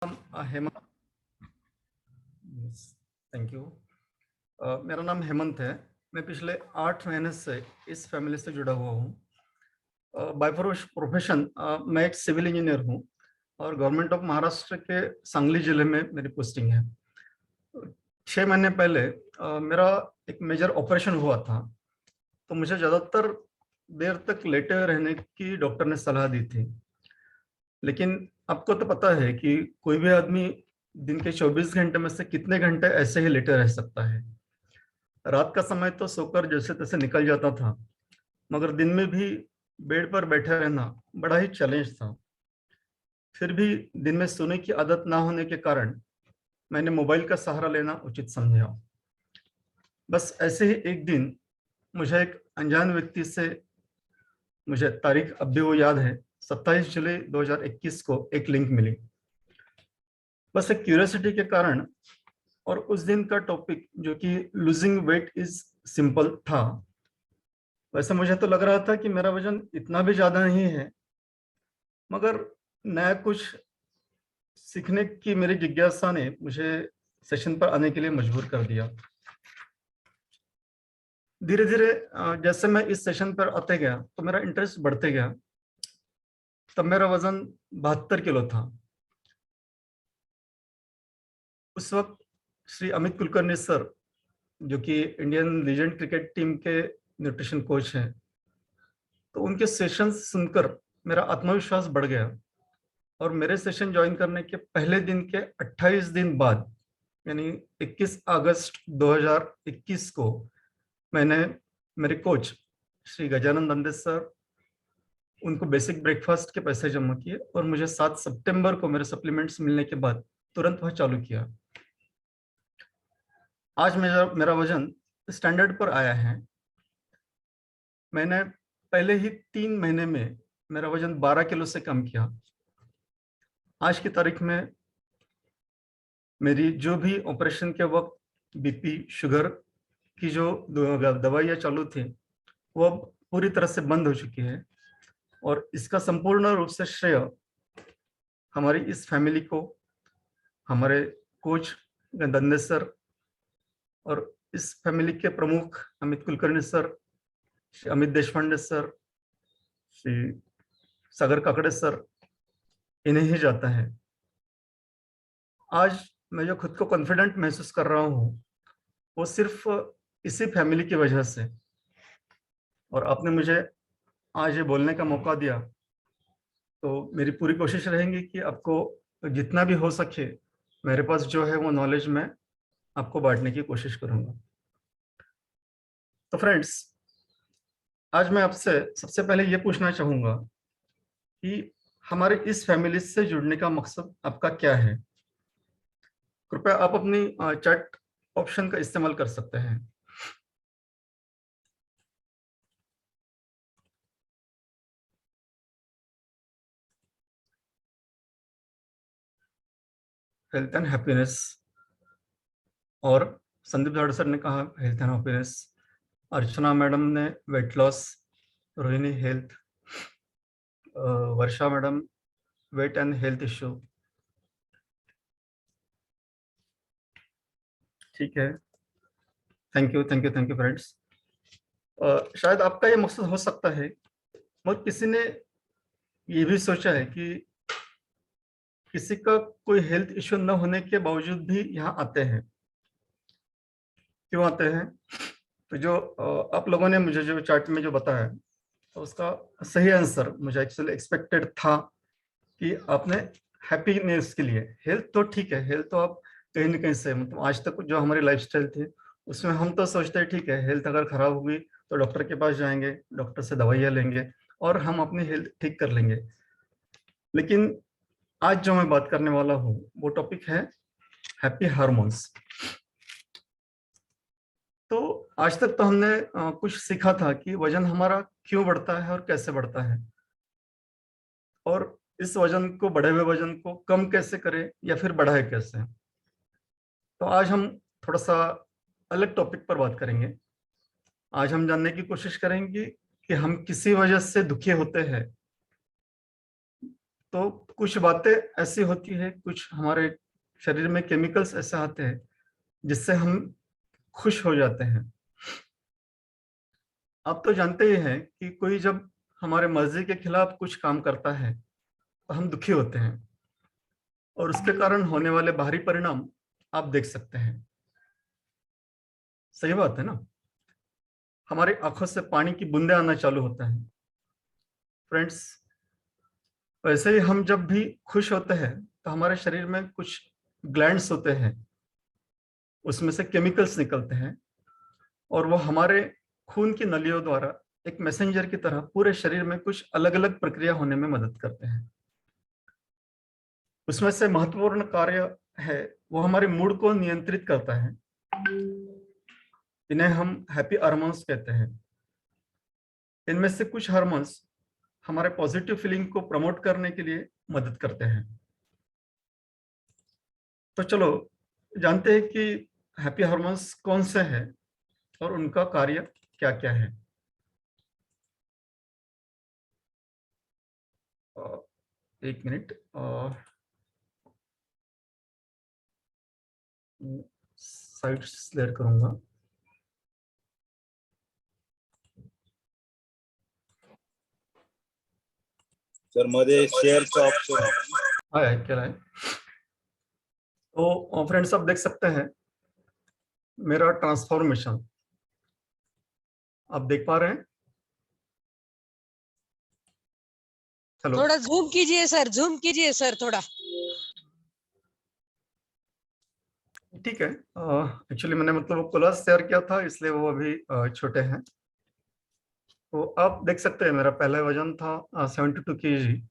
Hemant. Thank you. मेरा नाम हेमंत है। मैं पिछले 8 महीने से इस फैमिली से जुड़ा हुआ हूँ। बाय प्रोफेशन मैं एक सिविल इंजीनियर हूँ और गवर्नमेंट ऑफ महाराष्ट्र के सांगली जिले में मेरी पोस्टिंग है। 6 महीने पहले मेरा एक मेजर ऑपरेशन हुआ था, तो मुझे ज़्यादातर देर तक लेटे रहने की डॉक्टर ने सलाह दी थी। लेकिन आपको तो पता है कि कोई भी आदमी दिन के 24 घंटे में से कितने घंटे ऐसे ही लेटे रह सकता है। रात का समय तो सोकर जैसे तैसे निकल जाता था, मगर दिन में भी बेड पर बैठे रहना बड़ा ही चैलेंज था। फिर भी दिन में सोने की आदत ना होने के कारण मैंने मोबाइल का सहारा लेना उचित समझा। बस ऐसे ही एक दिन मुझे एक अनजान व्यक्ति से, मुझे तारीख अब भी वो याद है, 27 जुलाई 2021 को एक लिंक मिली। बस एक क्यूरियोसिटी के कारण, और उस दिन का टॉपिक जो कि लूजिंग वेट इज सिंपल था। वैसे मुझे तो लग रहा था कि मेरा वजन इतना भी ज्यादा नहीं है, मगर नया कुछ सीखने की मेरी जिज्ञासा ने मुझे सेशन पर आने के लिए मजबूर कर दिया। धीरे धीरे जैसे मैं इस सेशन पर आते गया तो मेरा इंटरेस्ट बढ़ते गया। तब मेरा वजन 72 किलो था। उस वक्त श्री अमित कुलकर्णी सर, जो कि इंडियन लीजेंड क्रिकेट टीम के न्यूट्रिशन कोच हैं, तो उनके सेशन सुनकर मेरा आत्मविश्वास बढ़ गया। और मेरे सेशन ज्वाइन करने के पहले दिन के 28 दिन बाद, यानी 21 अगस्त 2021 को, मैंने मेरे कोच श्री गजानन दंडे सर, उनको बेसिक ब्रेकफास्ट के पैसे जमा किए और मुझे 7 सितंबर को मेरे सप्लीमेंट्स मिलने के बाद तुरंत वह चालू किया। आज मेरा मेरा वजन स्टैंडर्ड पर आया है। मैंने पहले ही 3 महीने में मेरा वजन 12 किलो से कम किया। आज की तारीख में मेरी जो भी ऑपरेशन के वक्त बीपी शुगर की जो दवाइयाँ चालू थी, वो अब पूरी तरह से बंद हो चुकी है। और इसका संपूर्ण रूप से श्रेय हमारी इस फैमिली को, हमारे कोच दंडे सर और इस फैमिली के प्रमुख अमित कुलकर्णी सर, श्री अमित देशपांडे सर, श्री सागर काकड़े सर, इन्हें ही जाता है। आज मैं जो खुद को कॉन्फिडेंट महसूस कर रहा हूँ, वो सिर्फ इसी फैमिली की वजह से। और आपने मुझे आज ये बोलने का मौका दिया, तो मेरी पूरी कोशिश रहेगी कि आपको जितना भी हो सके मेरे पास जो है वो नॉलेज मैं आपको बांटने की कोशिश करूंगा। तो फ्रेंड्स, आज मैं आपसे सबसे पहले ये पूछना चाहूंगा कि हमारे इस फैमिली से जुड़ने का मकसद आपका क्या है। कृपया आप अपनी चैट ऑप्शन का इस्तेमाल कर सकते हैं। हेल्थ एंड हैप्पीनेस, और संदीप धाड़ सर ने कहा health and happiness, Archana madam ने weight loss, Rohini health, Varsha madam weight and health issue. ठीक है, thank you thank you thank you friends. शायद आपका ये मकसद हो सकता है, मगर किसी ने ये भी सोचा है कि किसी का कोई हेल्थ इश्यू न होने के बावजूद भी यहाँ आते हैं। क्यों आते हैं? तो जो आप लोगों ने मुझे जो चार्ट में जो बताया, तो उसका सही आंसर मुझे एक्चुअली एक्सपेक्टेड था कि आपने हैप्पीनेस के लिए, हेल्थ तो ठीक है, हेल्थ तो आप कहीं ना कहीं से, मतलब आज तक जो हमारी लाइफस्टाइल थी उसमें हम तो सोचते हैं ठीक है, हेल्थ अगर खराब होगी तो डॉक्टर के पास जाएंगे, डॉक्टर से दवाइयाँ लेंगे और हम अपनी हेल्थ ठीक कर लेंगे। लेकिन आज जो मैं बात करने वाला हूँ वो टॉपिक है हैप्पी हार्मोन्स। तो आज तक तो हमने कुछ सीखा था कि वजन हमारा क्यों बढ़ता है और कैसे बढ़ता है, और इस वजन को, बढ़े हुए वजन को कम कैसे करें या फिर बढ़ाए कैसे। तो आज हम थोड़ा सा अलग टॉपिक पर बात करेंगे। आज हम जानने की कोशिश करेंगे कि हम किसी वजह से दुखी होते हैं तो कुछ बातें ऐसी होती है, कुछ हमारे शरीर में केमिकल्स ऐसे आते हैं जिससे हम खुश हो जाते हैं। आप तो जानते ही हैं कि कोई जब हमारे मर्जी के खिलाफ कुछ काम करता है तो हम दुखी होते हैं, और उसके कारण होने वाले बाहरी परिणाम आप देख सकते हैं। सही बात है ना? हमारी आंखों से पानी की बूंदें आना चालू होता है। फ्रेंड्स, वैसे ही हम जब भी खुश होते हैं तो हमारे शरीर में कुछ ग्लैंड्स होते हैं, उसमें से केमिकल्स निकलते हैं, और वो हमारे खून की नलियों द्वारा एक मैसेंजर की तरह पूरे शरीर में कुछ अलग अलग प्रक्रिया होने में मदद करते हैं। उसमें से महत्वपूर्ण कार्य है, वो हमारे मूड को नियंत्रित करता है। इन्हें हम हैप्पी हार्मोन्स कहते हैं। इनमें से कुछ हार्मोन्स हमारे पॉजिटिव फीलिंग को प्रमोट करने के लिए मदद करते हैं। तो चलो जानते हैं कि हैप्पी हार्मोन्स कौन से हैं और उनका कार्य क्या क्या है। एक मिनट, साइट क्लियर करूंगा। सर मध्ये शेअरचं ऑप्शन आहे. है क्या है? तो फ्रेंड्स, आप देख सकते हैं मेरा ट्रांसफॉर्मेशन, आप देख पा रहे हैं? हेलो, थोड़ा जूम कीजिए सर, जूम कीजिए सर थोड़ा। ठीक है। एक्चुअली मैंने मतलब वो कोलाज शेयर किया था, इसलिए वो अभी छोटे हैं। तो आप देख सकते हैं मेरा पहला वजन था 72 kg,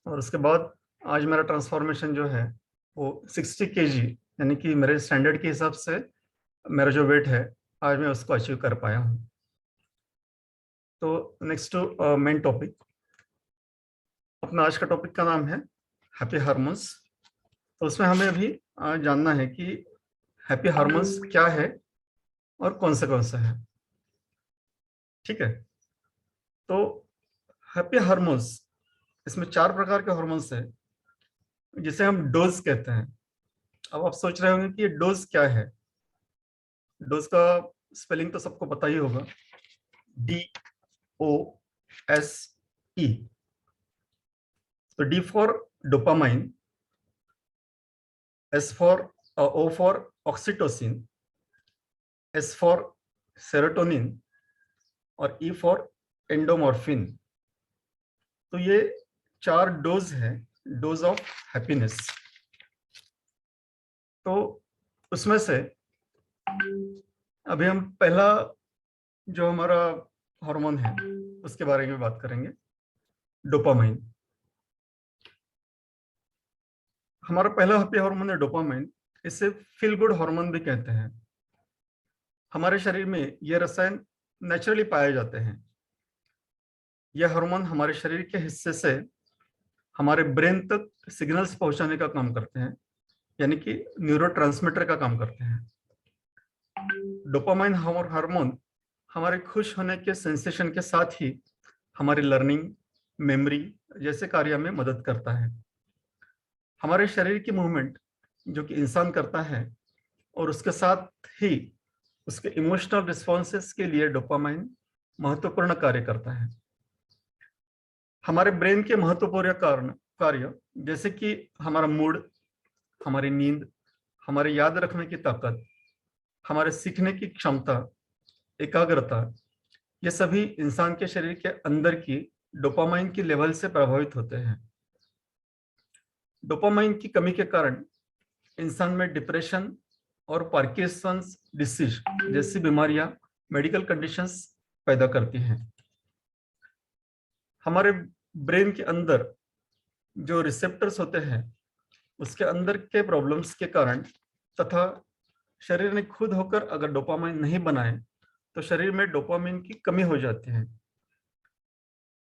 और उसके बाद आज मेरा ट्रांसफॉर्मेशन जो है वो 60 kg, यानी कि मेरे स्टैंडर्ड के हिसाब से मेरा जो वेट है आज मैं उसको अचीव कर पाया हूँ। तो नेक्स्ट टू मेन टॉपिक, अपना आज का टॉपिक का नाम है हैप्पी हार्मोन्स। तो उसमें हमें अभी जानना है कि हैप्पी हार्मोन्स क्या है और कौन से है। ठीक है, तो हैप्पी हार्मोन्स, इसमें 4 प्रकार के हार्मोन्स है जिसे हम डोज कहते हैं। अब आप सोच रहे होंगे कि ये डोज क्या है। डोज का स्पेलिंग तो सबको पता ही होगा, DOSE। तो D for dopamine, O for oxytocin, S for serotonin, और E फॉर एंडोमॉर्फिन। तो ये 4 डोज है, डोज ऑफ हैप्पीनेस। तो उसमें से अभी हम पहला जो हमारा हार्मोन है उसके बारे में बात करेंगे, डोपामाइन। हमारा पहला हैप्पी हार्मोन है डोपामाइन। इसे फील गुड हार्मोन भी कहते हैं। हमारे शरीर में ये रसायन नेचुरली पाए जाते हैं। यह हार्मोन हमारे शरीर के हिस्से से हमारे ब्रेन तक सिग्नल्स पहुंचाने का काम करते हैं, यानी कि न्यूरोट्रांसमीटर का काम करते हैं। डोपामाइन हार्मोन हमारे खुश होने के सेंसेशन के साथ ही हमारी लर्निंग, मेमोरी जैसे कार्य में मदद करता है। हमारे शरीर की मूवमेंट जो कि इंसान करता है, और उसके साथ ही उसके इमोशनल रिस्पॉन्सेस के लिए डोपामाइन महत्वपूर्ण कार्य करता है। हमारे ब्रेन के महत्वपूर्ण कार्य जैसे कि हमारा मूड, हमारी नींद, हमारे याद रखने की ताकत, हमारे सीखने की क्षमता, एकाग्रता, ये सभी इंसान के शरीर के अंदर की डोपामाइन की लेवल से प्रभावित होते हैं। डोपामाइन की कमी के कारण इंसान में डिप्रेशन और पार्किंसंस डिसीज जैसी बीमारियां, मेडिकल कंडीशंस पैदा करती हैं। हमारे ब्रेन के अंदर जो रिसेप्टर्स होते हैं उसके अंदर के प्रॉब्लम्स के कारण, तथा शरीर ने खुद होकर अगर डोपामाइन नहीं बनाए तो शरीर में डोपामाइन की कमी हो जाती है।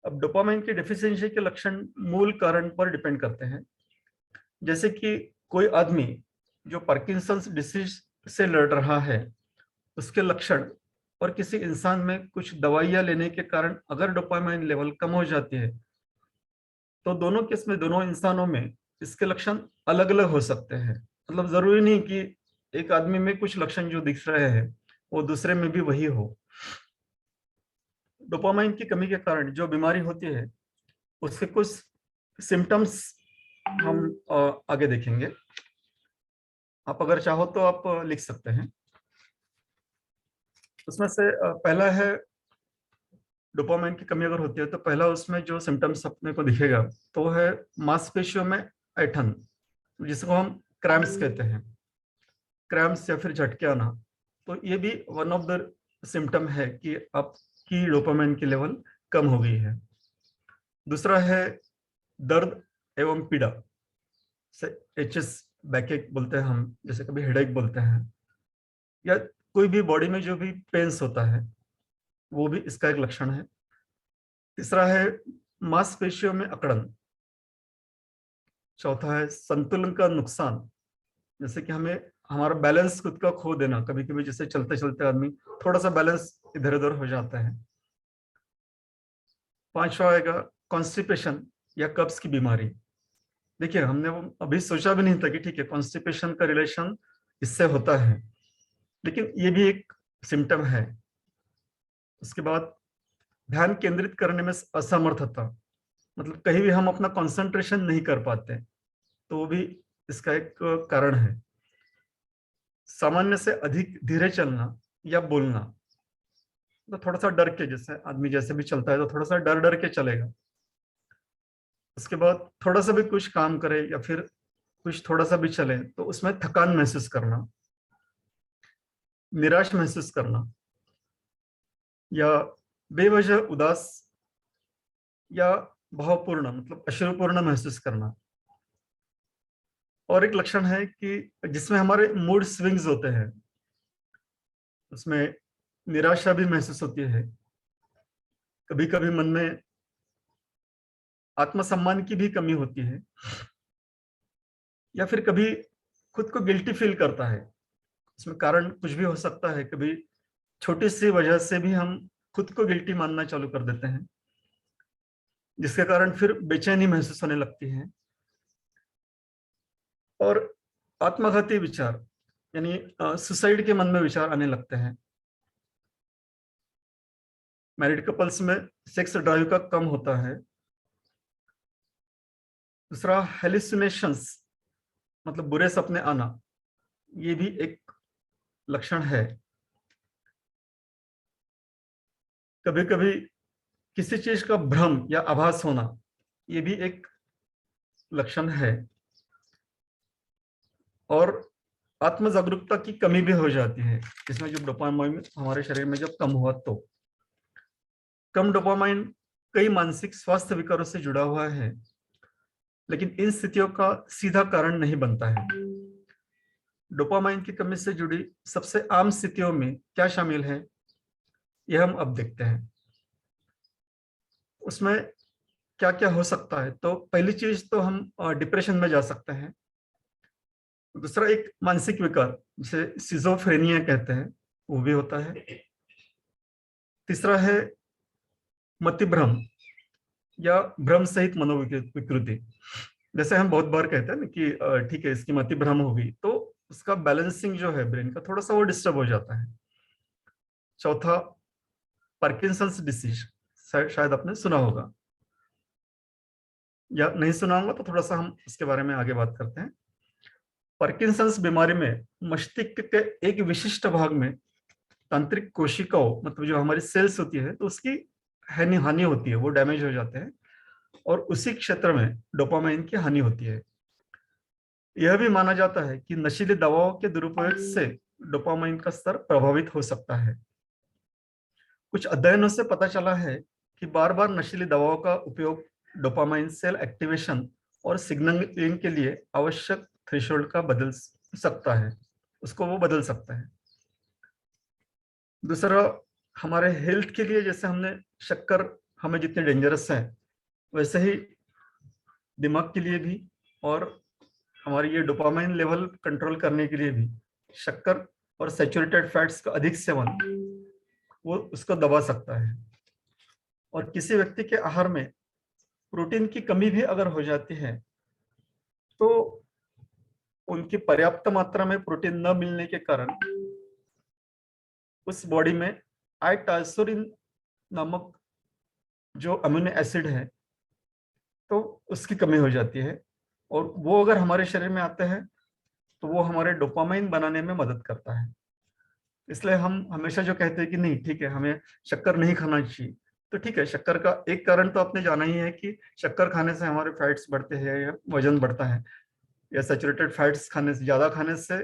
अब डोपामाइन की डेफिशिएंसी के लक्षण मूल कारण पर डिपेंड करते हैं। जैसे कि कोई आदमी जो पार्किंसंस डिसीज से लड़ रहा है, उसके लक्षण, और किसी इंसान में कुछ दवाइयां लेने के कारण अगर डोपामाइन लेवल कम हो जाती है तो दोनों केस में, दोनों इंसानों में इसके लक्षण अलग अलग हो सकते हैं। मतलब जरूरी नहीं कि एक आदमी में कुछ लक्षण जो दिख रहे हैं वो दूसरे में भी वही हो। डोपामाइन की कमी के कारण जो बीमारी होती है उसके कुछ सिम्टम्स हम आगे देखेंगे। आप अगर चाहो तो आप लिख सकते हैं। उसमें से पहला है, डोपामाइन की कमी अगर होती है तो पहला उसमें जो सिम्टम्स अपने को दिखेगा तो है मांसपेशियों में ऐंठन, जिसको हम क्रैम्प्स कहते हैं, क्रैम्प्स या फिर झटके आना। तो ये भी वन ऑफ द सिम्टम है कि आपकी डोपामाइन की लेवल कम हो गई है। दूसरा है दर्द एवं पीड़ा, से एचएस बैकएक बोलते हैं हम, जैसे कभी हेडेक बोलते हैं, या कोई भी बॉडी में जो भी पेन्स होता है वो भी इसका एक लक्षण है। तीसरा है मांसपेशियों में अकड़न। चौथा है संतुलन का नुकसान, जैसे कि हमें हमारा बैलेंस खुद का खो देना, कभी कभी जैसे चलते चलते आदमी थोड़ा सा बैलेंस इधर उधर हो जाता है। पांचवा आएगा कॉन्स्टिपेशन या कब्ज की बीमारी। देखिए हमने वो अभी सोचा भी नहीं था कि ठीक है कॉन्स्टिपेशन का रिलेशन इससे होता है, लेकिन ये भी एक सिम्टम है। उसके बाद ध्यान केंद्रित करने में असमर्थता, मतलब कहीं भी हम अपना कंसंट्रेशन नहीं कर पाते, तो वो भी इसका एक कारण है। सामान्य से अधिक धीरे चलना या बोलना, तो थोड़ा सा डर के, जैसे आदमी जैसे भी चलता है तो थोड़ा सा डर डर के चलेगा। उसके बाद थोड़ा सा भी कुछ काम करे या फिर कुछ थोड़ा सा भी चले तो उसमें थकान महसूस करना, निराश महसूस करना, या बेवजह उदास या भावपूर्ण मतलब अश्रुपूर्ण महसूस करना। और एक लक्षण है कि जिसमें हमारे मूड स्विंग्स होते हैं, उसमें निराशा भी महसूस होती है, कभी कभी मन में आत्मसम्मान की भी कमी होती है, या फिर कभी खुद को गिल्टी फील करता है। इसमें कारण कुछ भी हो सकता है, कभी छोटी सी वजह से भी हम खुद को गिल्टी मानना चालू कर देते हैं, जिसके कारण फिर बेचैनी महसूस होने लगती है। और आत्मघाती विचार यानी सुसाइड के मन में विचार आने लगते हैं। मैरिड कपल्स में सेक्स ड्राइव का कम होता है। दूसरा हेलुसिनेशंस मतलब बुरे सपने आना, ये भी एक लक्षण है। कभी कभी किसी चीज का भ्रम या आभास होना, ये भी एक लक्षण है। और आत्म जागरूकता की कमी भी हो जाती है, इसमें जब डोपामाइन हमारे शरीर में जब कम हुआ तो। कम डोपामाइन कई मानसिक स्वास्थ्य विकारों से जुड़ा हुआ है, लेकिन इन स्थितियों का सीधा कारण नहीं बनता है। डोपामाइन की कमी से जुड़ी सबसे आम स्थितियों में क्या शामिल है, यह हम अब देखते हैं। उसमें क्या क्या हो सकता है, तो पहली चीज तो हम डिप्रेशन में जा सकते हैं। दूसरा एक मानसिक विकार जिसे सिजोफ्रेनिया कहते हैं, वो भी होता है। तीसरा है मतिभ्रम या भ्रम सहित मनोविकृति। जैसे हम बहुत बार कहते हैं ना कि ठीक है इसकी मतिभ्रम होगी, तो उसका बैलेंसिंग जो है ब्रेन का थोड़ा सा वो डिस्टर्ब हो जाता है। चौथा पार्किंसंस डिसीज, शायद आपने सुना होगा, या नहीं सुना होगा तो थोड़ा सा हम इसके बारे में आगे बात करते हैं। पार्किंसंस बीमारी में मस्तिष्क के एक विशिष्ट भाग में तंत्रिक कोशिकाओं मतलब जो हमारी सेल्स होती है तो उसकी हानि होती है, वो डैमेज हो जाते हैं, और उसी क्षेत्र में डोपामाइन की हानि होती है। यह भी माना जाता है कि नशीली दवाओं के दुरुपयोग से डोपामाइन का स्तर प्रभावित हो सकता है। कुछ अध्ययनों से पता चला है कि बार बार नशीली दवाओं का उपयोग डोपामाइन सेल एक्टिवेशन और सिग्नलिंग के लिए आवश्यक थ्रेशोल्ड का बदल सकता है, उसको वो बदल सकता है। दूसरा, हमारे हेल्थ के लिए जैसे हमने शक्कर हमें जितनी डेंजरस है, वैसे ही दिमाग के लिए भी और हमारी ये डोपामाइन लेवल कंट्रोल करने के लिए भी शक्कर और सैचुरेटेड फैट्स का अधिक सेवन वो उसको दबा सकता है। और किसी व्यक्ति के आहार में प्रोटीन की कमी भी अगर हो जाती है तो उनकी पर्याप्त मात्रा में प्रोटीन न मिलने के कारण उस बॉडी में आइटाइसोलिन नामक जो अमीनो एसिड है तो उसकी कमी हो जाती है, और वो अगर हमारे शरीर में आते हैं तो वो हमारे डोपामाइन बनाने में मदद करता है। इसलिए हम हमेशा जो कहते हैं कि नहीं ठीक है हमें शक्कर नहीं खाना चाहिए, तो ठीक है, शक्कर का एक कारण तो आपने जाना ही है कि शक्कर खाने से हमारे फैट्स बढ़ते हैं या वजन बढ़ता है, या सैचुरेटेड फैट्स खाने से, ज्यादा खाने से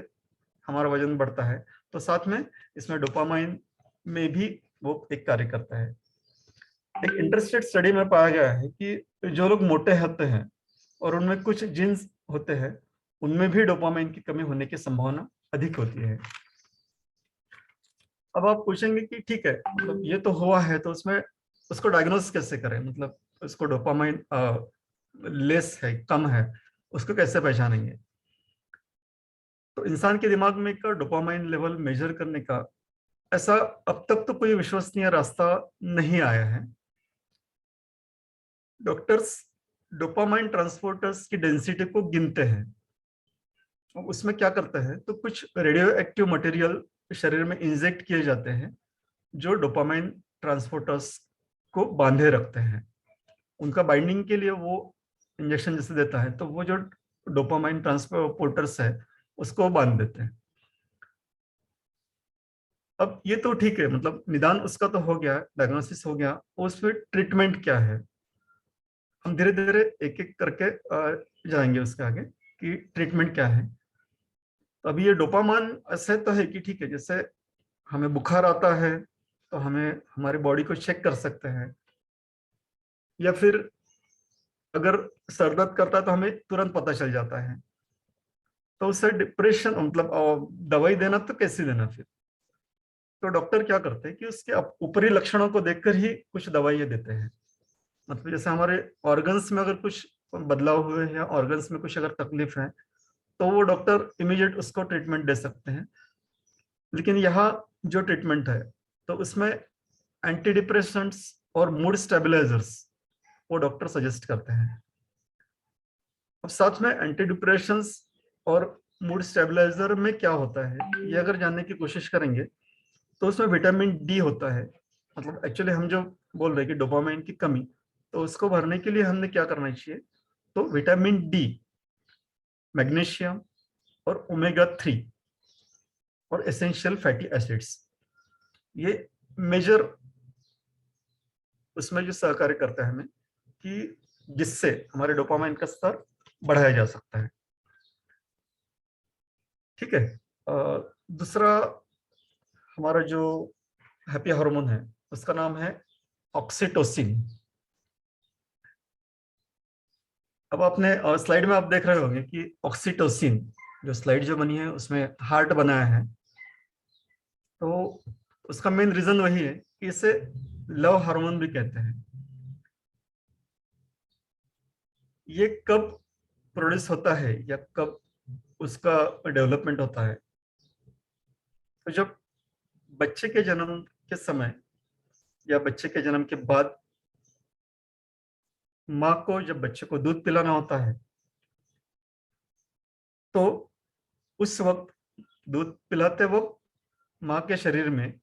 हमारा वजन बढ़ता है। तो साथ में इसमें डोपामाइन में भी वो एक कार्य करता है। एक इंटरेस्टेड स्टडी में पाया गया है कि जो लोग मोटे होते हैं और उनमें कुछ जीन्स होते हैं, उनमें भी डोपामाइन की कमी होने की संभावना अधिक होती है। अब आप पूछेंगे कि ठीक है, मतलब ये तो हुआ है तो उसमें उसको डायग्नोस कैसे करें, मतलब उसको डोपामाइन लेस है, कम है, उसको कैसे पहचानेंगे। तो इंसान के दिमाग में का डोपामाइन लेवल मेजर करने का ऐसा अब तक तो कोई विश्वसनीय रास्ता नहीं आया है। डॉक्टर्स डोपामाइन ट्रांसपोर्टर्स की डेंसिटी को गिनते हैं, उसमें क्या करते हैं तो कुछ रेडियो एक्टिव मटेरियल शरीर में इंजेक्ट किए जाते हैं जो डोपामाइन ट्रांसपोर्टर्स को बांधे रखते हैं। उनका बाइंडिंग के लिए वो इंजेक्शन जैसे देता है तो वो जो डोपामाइन ट्रांसपोर्टर्स है उसको बांध देते हैं। अब ये तो ठीक है, मतलब निदान उसका तो हो गया, डायग्नोसिस हो गया, उस पर ट्रीटमेंट क्या है हम धीरे धीरे एक एक करके जाएंगे उसके आगे कि ट्रीटमेंट क्या है। तो अभी ये डोपामाइन ऐसे तो है कि ठीक है, जैसे हमें बुखार आता है तो हमें हमारी बॉडी को चेक कर सकते हैं, या फिर अगर सर दर्द करता है तो हमें तुरंत पता चल जाता है। तो उससे डिप्रेशन मतलब दवाई देना तो कैसे देना फिर, तो डॉक्टर क्या करते हैं कि उसके ऊपरी लक्षणों को देखकर ही कुछ दवाइयाँ देते हैं। मतलब जैसे हमारे ऑर्गन्स में अगर कुछ बदलाव हुए हैं या ऑर्गन्स में कुछ अगर तकलीफ है तो वो डॉक्टर इमीडिएट उसको ट्रीटमेंट दे सकते हैं। लेकिन यहाँ जो ट्रीटमेंट है तो उसमें एंटी डिप्रेशेंट्स और मूड स्टेबलाइजर्स वो डॉक्टर सजेस्ट करते हैं। अब साथ में एंटी डिप्रेशंस और मूड स्टेबलाइजर में क्या होता है ये अगर जानने की कोशिश करेंगे तो उसमें विटामिन डी होता है। मतलब एक्चुअली हम जो बोल रहे हैं कि डोपामाइन की कमी, तो उसको भरने के लिए हमने क्या करना चाहिए, तो विटामिन डी, मैग्नीशियम और ओमेगा 3 और एसेंशियल फैटी एसिड्स, ये मेजर उसमें जो सहकार्य करता है हमें कि जिससे हमारे डोपामाइन का स्तर बढ़ाया जा सकता है। ठीक है। दूसरा हमारा जो हैप्पी हार्मोन है उसका नाम है ऑक्सीटोसिन। अब आपने स्लाइड में आप देख रहे होंगे कि ऑक्सीटोसिन, जो स्लाइड जो बनी है उसमें हार्ट बनाया है, तो उसका मेन रीजन वही है कि इसे लव हार्मोन भी कहते हैं। ये कब प्रोड्यूस होता है या कब उसका डेवलपमेंट होता है, तो जब बच्चे के जन्म के समय या बच्चे के जन्म के बाद माँ को जब बच्चे को दूध पिलाना होता है तो उस वक्त दूध पिलाते वक्त माँ के शरीर में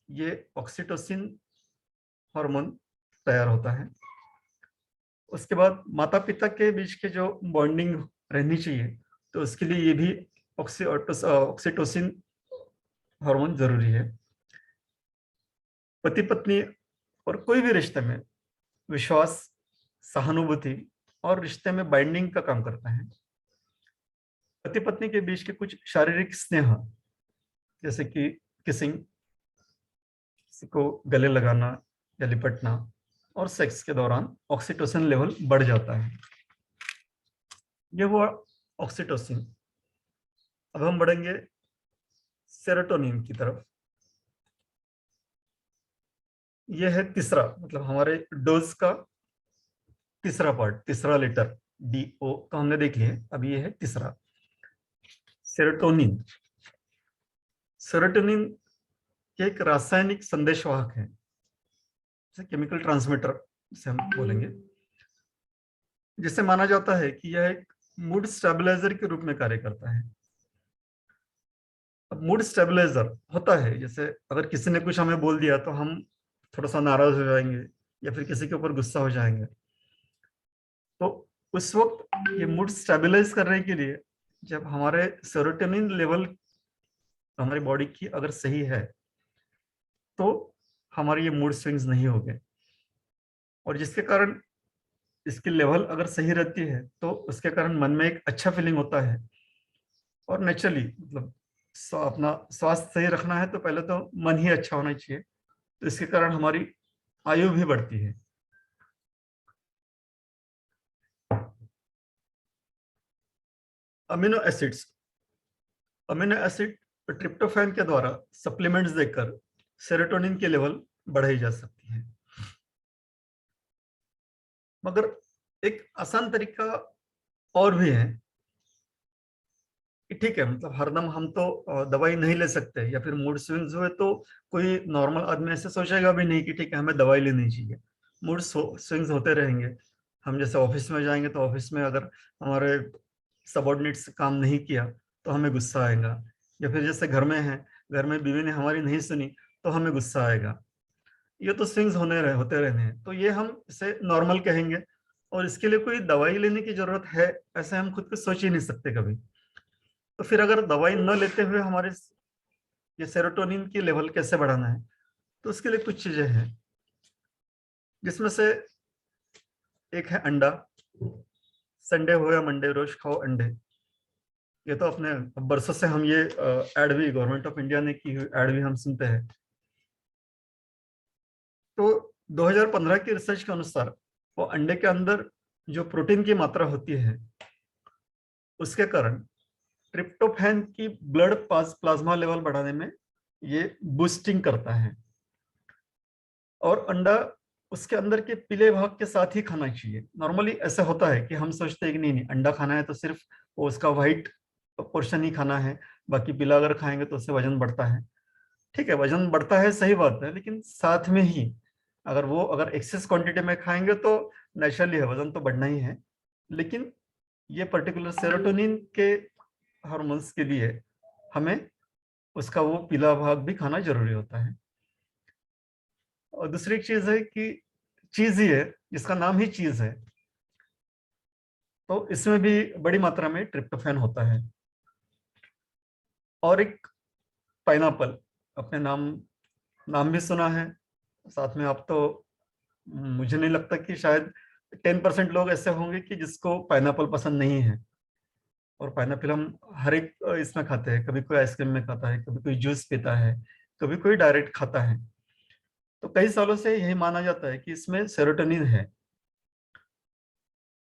ये ऑक्सीटोसिन हार्मोन तैयार होता है। उसके बाद माता पिता के बीच के जो बॉन्डिंग रहनी चाहिए तो उसके लिए ये भी ऑक्सीटोसिन हार्मोन जरूरी है। पति पत्नी और कोई भी रिश्ते में विश्वास, सहानुभूति और रिश्ते में बाइंडिंग का काम करता है। पति पत्नी के बीच के कुछ शारीरिक स्नेह जैसे कि किसिंग, किसी को गले लगाना या लिपटना, और सेक्स के दौरान ऑक्सीटोसिन लेवल बढ़ जाता है। ये हुआ ऑक्सीटोसिन। अब हम बढ़ेंगे सेरोटोनिन की तरफ। यह है तीसरा, मतलब हमारे डोज का तीसरा पार्ट, तीसरा लेटर DO तो हमने देख लिया। अब ये है तीसरा, सेरोटोनिन। सेरोटोनिन एक रासायनिक संदेशवाहक है, जैसे केमिकल ट्रांसमीटर से हम बोलेंगे। जिसे माना जाता है कि यह एक मूड स्टेबलाइजर के रूप में कार्य करता है। अब मूड स्टेबलाइजर होता है, जैसे अगर किसी ने कुछ हमें बोल दिया तो हम थोड़ा सा नाराज हो जाएंगे या फिर किसी के ऊपर गुस्सा हो जाएंगे, तो उस वक्त ये मूड स्टेबलाइज करने के लिए जब हमारे सेरोटोनिन लेवल हमारी बॉडी की अगर सही है तो हमारे ये मूड स्विंग्स नहीं होंगे, और जिसके कारण इसकी लेवल अगर सही रहती है तो उसके कारण मन में एक अच्छा फीलिंग होता है। और नेचुरली मतलब अपना स्वास्थ्य सही रखना है तो पहले तो मन ही अच्छा होना चाहिए, तो इसके कारण हमारी आयु भी बढ़ती है। Amino acids, amino acid tryptophan के द्वारा सप्लीमेंट्स देकर सेरोटोनिन की लेवल बढ़ाई जा सकती है। मगर एक आसान तरीका और भी है कि ठीक है, मतलब हरदम हम तो दवाई नहीं ले सकते, या फिर मूड स्विंग्स हुए तो कोई नॉर्मल आदमी ऐसे सोचेगा भी नहीं कि ठीक है हमें दवाई लेनी चाहिए। मूड स्विंग्स होते रहेंगे। हम जैसे ऑफिस में जाएंगे तो ऑफिस में अगर हमारे सबॉर्डिनेट्स काम नहीं किया तो हमें गुस्सा आएगा, या फिर जैसे घर में है, घर में बीवी ने हमारी नहीं सुनी तो हमें गुस्सा आएगा। ये तो स्विंग्स होते रहने हैं, तो ये हम इसे नॉर्मल कहेंगे, और इसके लिए कोई दवाई लेने की जरूरत है ऐसे हम खुद को सोच ही नहीं सकते कभी। तो फिर अगर दवाई न लेते हुए हमारे ये सेरोटोनिन की लेवल कैसे बढ़ाना है, तो उसके लिए कुछ चीजें हैं, जिसमें से एक है अंडा। संडे हो या मंडे, रोज खाओ अंडे। ये तो अपने बरसों से हम ये एड भी गवर्नमेंट ऑफ इंडिया ने की हुई एड भी हम सुनते हैं। तो 2015 की रिसर्च के अनुसार वो अंडे के अंदर जो प्रोटीन की मात्रा होती है उसके कारण ट्रिप्टोफैन की ब्लड प्लाज्मा लेवल बढ़ाने में ये बूस्टिंग करता है। और अंडा उसके अंदर के पीले भाग के साथ ही खाना चाहिए। नॉर्मली ऐसा होता है कि हम सोचते हैं कि नहीं नहीं, अंडा खाना है तो सिर्फ वो उसका व्हाइट पोर्शन ही खाना है, बाकी पीला अगर खाएंगे तो उससे वजन बढ़ता है। ठीक है, वजन बढ़ता है, सही बात है, लेकिन साथ में ही अगर एक्सेस क्वांटिटी में खाएंगे तो नेचुरली है वजन तो बढ़ना ही है। लेकिन ये पर्टिकुलर सेरोटोनिन के हार्मोन्स के लिए हमें उसका वो पीला भाग भी खाना जरूरी होता है। और दूसरी चीज है कि चीज ही है, जिसका नाम ही चीज है, तो इसमें भी बड़ी मात्रा में ट्रिप्टोफैन होता है। और एक पाइनएप्पल, अपने नाम भी सुना है, साथ में आप तो मुझे नहीं लगता कि शायद 10% लोग ऐसे होंगे कि जिसको पाइनएप्पल पसंद नहीं है। और पाइनएप्पल हम हर एक इसमें खाते हैं, कभी कोई आइसक्रीम में खाता है, कभी कोई जूस पीता है, कभी कोई डायरेक्ट खाता है। तो कई सालों से यही माना जाता है कि इसमें सेरोटोनिन है।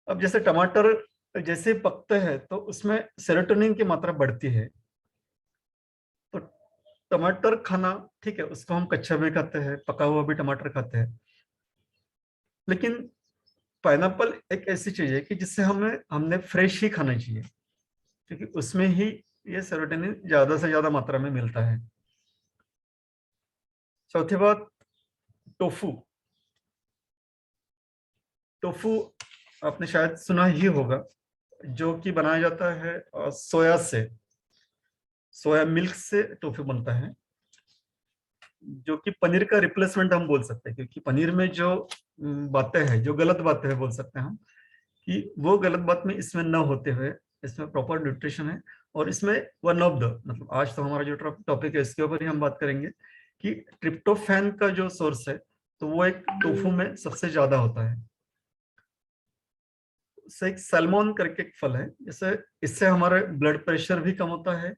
अब जैसे टमाटर जैसे पकते हैं तो उसमें सेरोटोनिन की मात्रा बढ़ती है। तो टमाटर खाना ठीक है, उसको हम कच्चा भी खाते हैं, पका हुआ भी टमाटर खाते हैं, लेकिन पाइनएप्पल एक ऐसी चीज है कि जिससे हमने फ्रेश ही खाना चाहिए, क्योंकि उसमें ही ये सेरोटोनिन ज्यादा से ज्यादा मात्रा में मिलता है। चौथी बात, टोफू। टोफू आपने शायद सुना ही होगा, जो कि बनाया जाता है सोया से, सोया मिल्क से टोफू बनता है, जो कि पनीर का रिप्लेसमेंट हम बोल सकते हैं। क्योंकि पनीर में जो बातें हैं, जो गलत बातें हैं बोल सकते हैं हम, कि वो गलत बात में इसमें न होते हुए इसमें प्रॉपर न्यूट्रिशन है। और इसमें वन ऑफ द, मतलब आज तो हमारा जो टॉपिक है इसके ऊपर ही हम बात करेंगे कि ट्रिप्टोफैन का जो सोर्स है तो वो एक टोफू में सबसे ज्यादा होता है। उससे एक सैल्मोन करके एक फल है, जैसे इससे हमारे ब्लड प्रेशर भी कम होता है।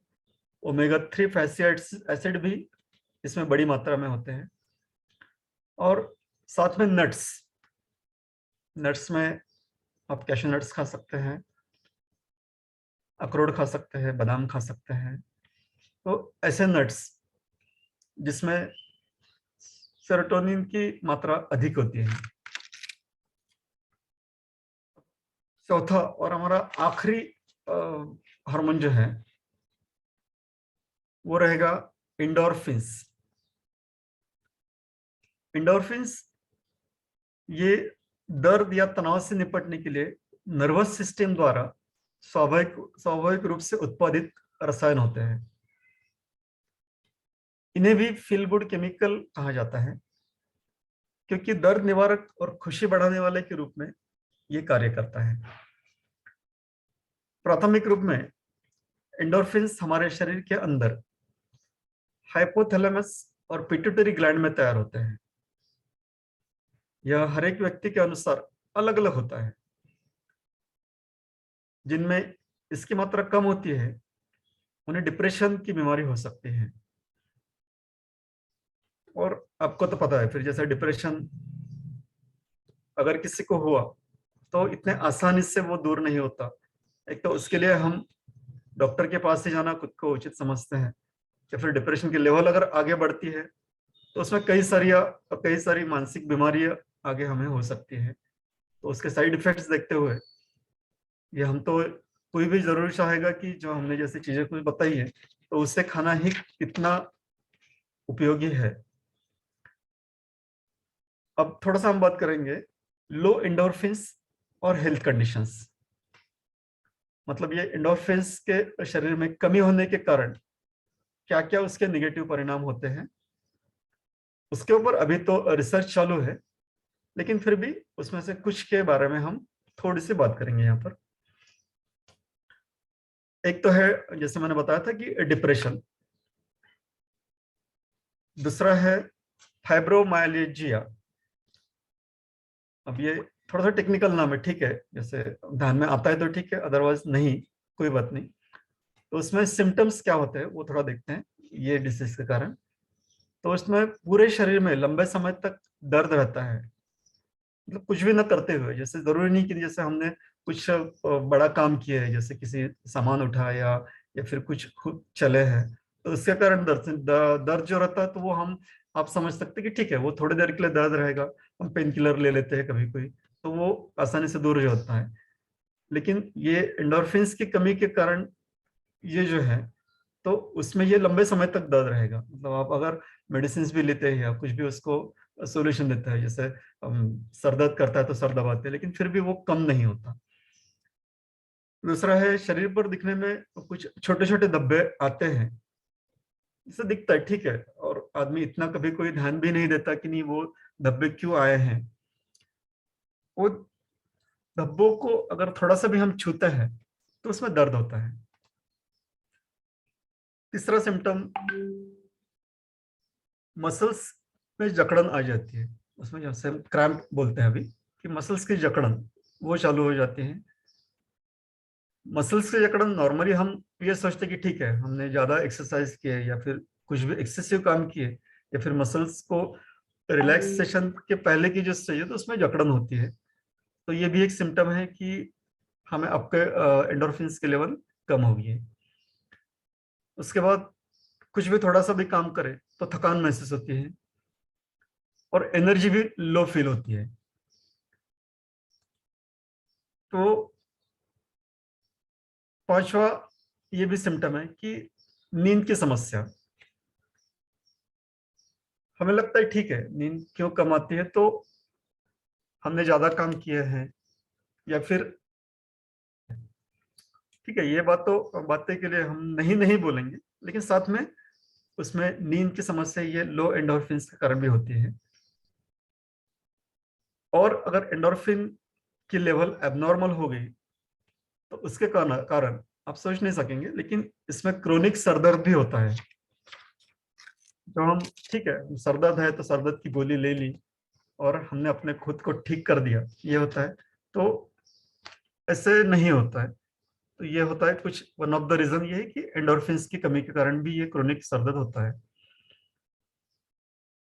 ओमेगा 3 फैटी एसिड भी इसमें बड़ी मात्रा में होते हैं। और साथ में नट्स, नट्स में आप कैशू नट्स खा सकते हैं, अखरोट खा सकते हैं, बादाम खा सकते हैं। तो ऐसे नट्स जिसमें सेरोटोनिन की मात्रा अधिक होती है। चौथा और हमारा आखिरी हार्मोन जो है वो रहेगा इंडोर्फिन्स। इंडोर्फिन्स ये दर्द या तनाव से निपटने के लिए नर्वस सिस्टम द्वारा स्वाभाविक स्वाभाविक रूप से उत्पादित रसायन होते हैं। इन्हें भी फील गुड केमिकल कहा जाता है, क्योंकि दर्द निवारक और खुशी बढ़ाने वाले के रूप में ये कार्य करता है। प्राथमिक रूप में एंडोर्फिन्स हमारे शरीर के अंदर हाइपोथैलेमस और पिट्यूटरी ग्लैंड में तैयार होते हैं। यह हर एक व्यक्ति के अनुसार अलग अलग होता है। जिनमें इसकी मात्रा कम होती है उन्हें डिप्रेशन की बीमारी हो सकती है। और आपको तो पता है, फिर जैसे डिप्रेशन अगर किसी को हुआ तो इतने आसानी से वो दूर नहीं होता। एक तो उसके लिए हम डॉक्टर के पास ही जाना खुद को उचित समझते हैं, या फिर डिप्रेशन की लेवल अगर आगे बढ़ती है तो उसमें कई सारी मानसिक बीमारियां आगे हमें हो सकती है। तो उसके साइड इफेक्ट्स देखते हुए ये हम तो कोई भी जरूर चाहेगा कि जो हमने जैसी चीजें कुछ बताई है तो उससे खाना ही कितना उपयोगी है। अब थोड़ा सा हम बात करेंगे लो एंडोर्फिन्स और हेल्थ कंडीशंस। मतलब ये एंडोर्फिन्स के शरीर में कमी होने के कारण क्या क्या उसके नेगेटिव परिणाम होते हैं, उसके ऊपर अभी तो रिसर्च चालू है, लेकिन फिर भी उसमें से कुछ के बारे में हम थोड़ी सी बात करेंगे यहाँ पर। एक तो है, जैसे मैंने बताया था कि डिप्रेशन। दूसरा है फाइब्रोमाइल्जिया। अब ये थोड़ा सा टेक्निकल नाम है, ठीक है, जैसे ध्यान में आता है तो ठीक है, अदरवाइज नहीं, कोई बात नहीं। तो उसमें सिम्टम्स क्या होते हैं वो थोड़ा देखते हैं ये डिसीज के कारण। तो उसमें पूरे शरीर में लंबे समय तक दर्द रहता है, मतलब कुछ भी ना करते हुए। जैसे जरूरी नहीं कि जैसे हमने कुछ बड़ा काम किया है, जैसे किसी सामान उठाया या फिर कुछ खुद चले हैं, तो उसके कारण दर्द जो रहता है तो वो हम आप समझ सकते हैं कि ठीक है वो थोड़ी देर के लिए दर्द रहेगा, हम पेन किलर ले लेते हैं कभी कोई, तो वो आसानी से दूर हो जाता है। लेकिन ये एंडोर्फिन्स की कमी के कारण ये जो है, तो उसमें ये लंबे समय तक दर्द रहेगा। मतलब आप अगर मेडिसिन भी लेते हैं या कुछ भी उसको सोल्यूशन देता है, जैसे सर दर्द करता है तो सर दबाते हैं, लेकिन फिर भी वो कम नहीं होता। दूसरा है शरीर पर दिखने में कुछ छोटे छोटे धब्बे आते हैं, इससे दिखता है ठीक है, और आदमी इतना कभी कोई ध्यान भी नहीं देता कि नहीं वो धब्बे क्यों आए हैं। वो धब्बों को अगर थोड़ा सा भी हम छूते हैं तो उसमें दर्द होता है। तीसरा सिम्टम मसल्स में जकड़न आ जाती है। उसमें जैसे हम क्रैम्प बोलते हैं अभी, कि मसल्स की जकड़न वो चालू हो जाती है। मसल्स की जकड़न नॉर्मली हम ये सोचते कि ठीक है हमने ज्यादा एक्सरसाइज किए या फिर कुछ भी एक्सेसिव काम किए या फिर मसल्स को रिलैक्सेशन के पहले की जो स्टेज है तो उसमें जकड़न होती है। तो ये भी एक सिम्टम है कि हमें आपके एंडोर्फिन्स के लेवल कम हो गई है। उसके बाद कुछ भी थोड़ा सा भी काम करे तो थकान महसूस होती है और एनर्जी भी लो फील होती है। तो पांचवा ये भी सिम्टम है कि नींद की समस्या। हमें लगता है ठीक है नींद क्यों कम आती है, तो हमने ज्यादा काम किए हैं या फिर ठीक है, ये बात तो बातें के लिए हम नहीं नहीं बोलेंगे, लेकिन साथ में उसमें नींद की समस्या ये लो एंडोर्फिन्स के कारण भी होती है। और अगर एंडोर्फिन की लेवल एबनॉर्मल हो गई तो उसके कारण आप सोच नहीं सकेंगे, लेकिन इसमें क्रोनिक सरदर्द भी होता है। जो हम ठीक है सरदर्द है तो सरदर्द की गोली ले ली और हमने अपने खुद को ठीक कर दिया, ये होता है। तो ऐसे नहीं होता है। तो ये होता है कुछ वन ऑफ द रीजन ये है कि एंडोर्फिन्स की कमी के कारण भी ये क्रोनिक सरदर्द होता है।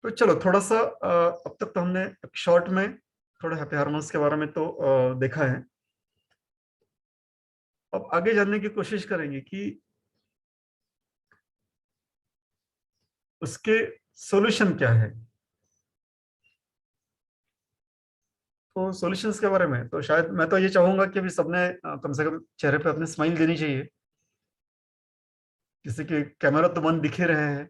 तो चलो थोड़ा सा अब तक तो हमने शॉर्ट में थोड़े हैप्पी हार्मोन्स के बारे में तो देखा है। अब आगे जानने की कोशिश करेंगे कि उसके सॉल्यूशन क्या है। तो सॉल्यूशंस के बारे में तो शायद मैं तो ये चाहूंगा कि अभी सबने कम से कम चेहरे पे अपने स्माइल देनी चाहिए। जैसे कि कैमरा तो बंद दिख ही रहे हैं,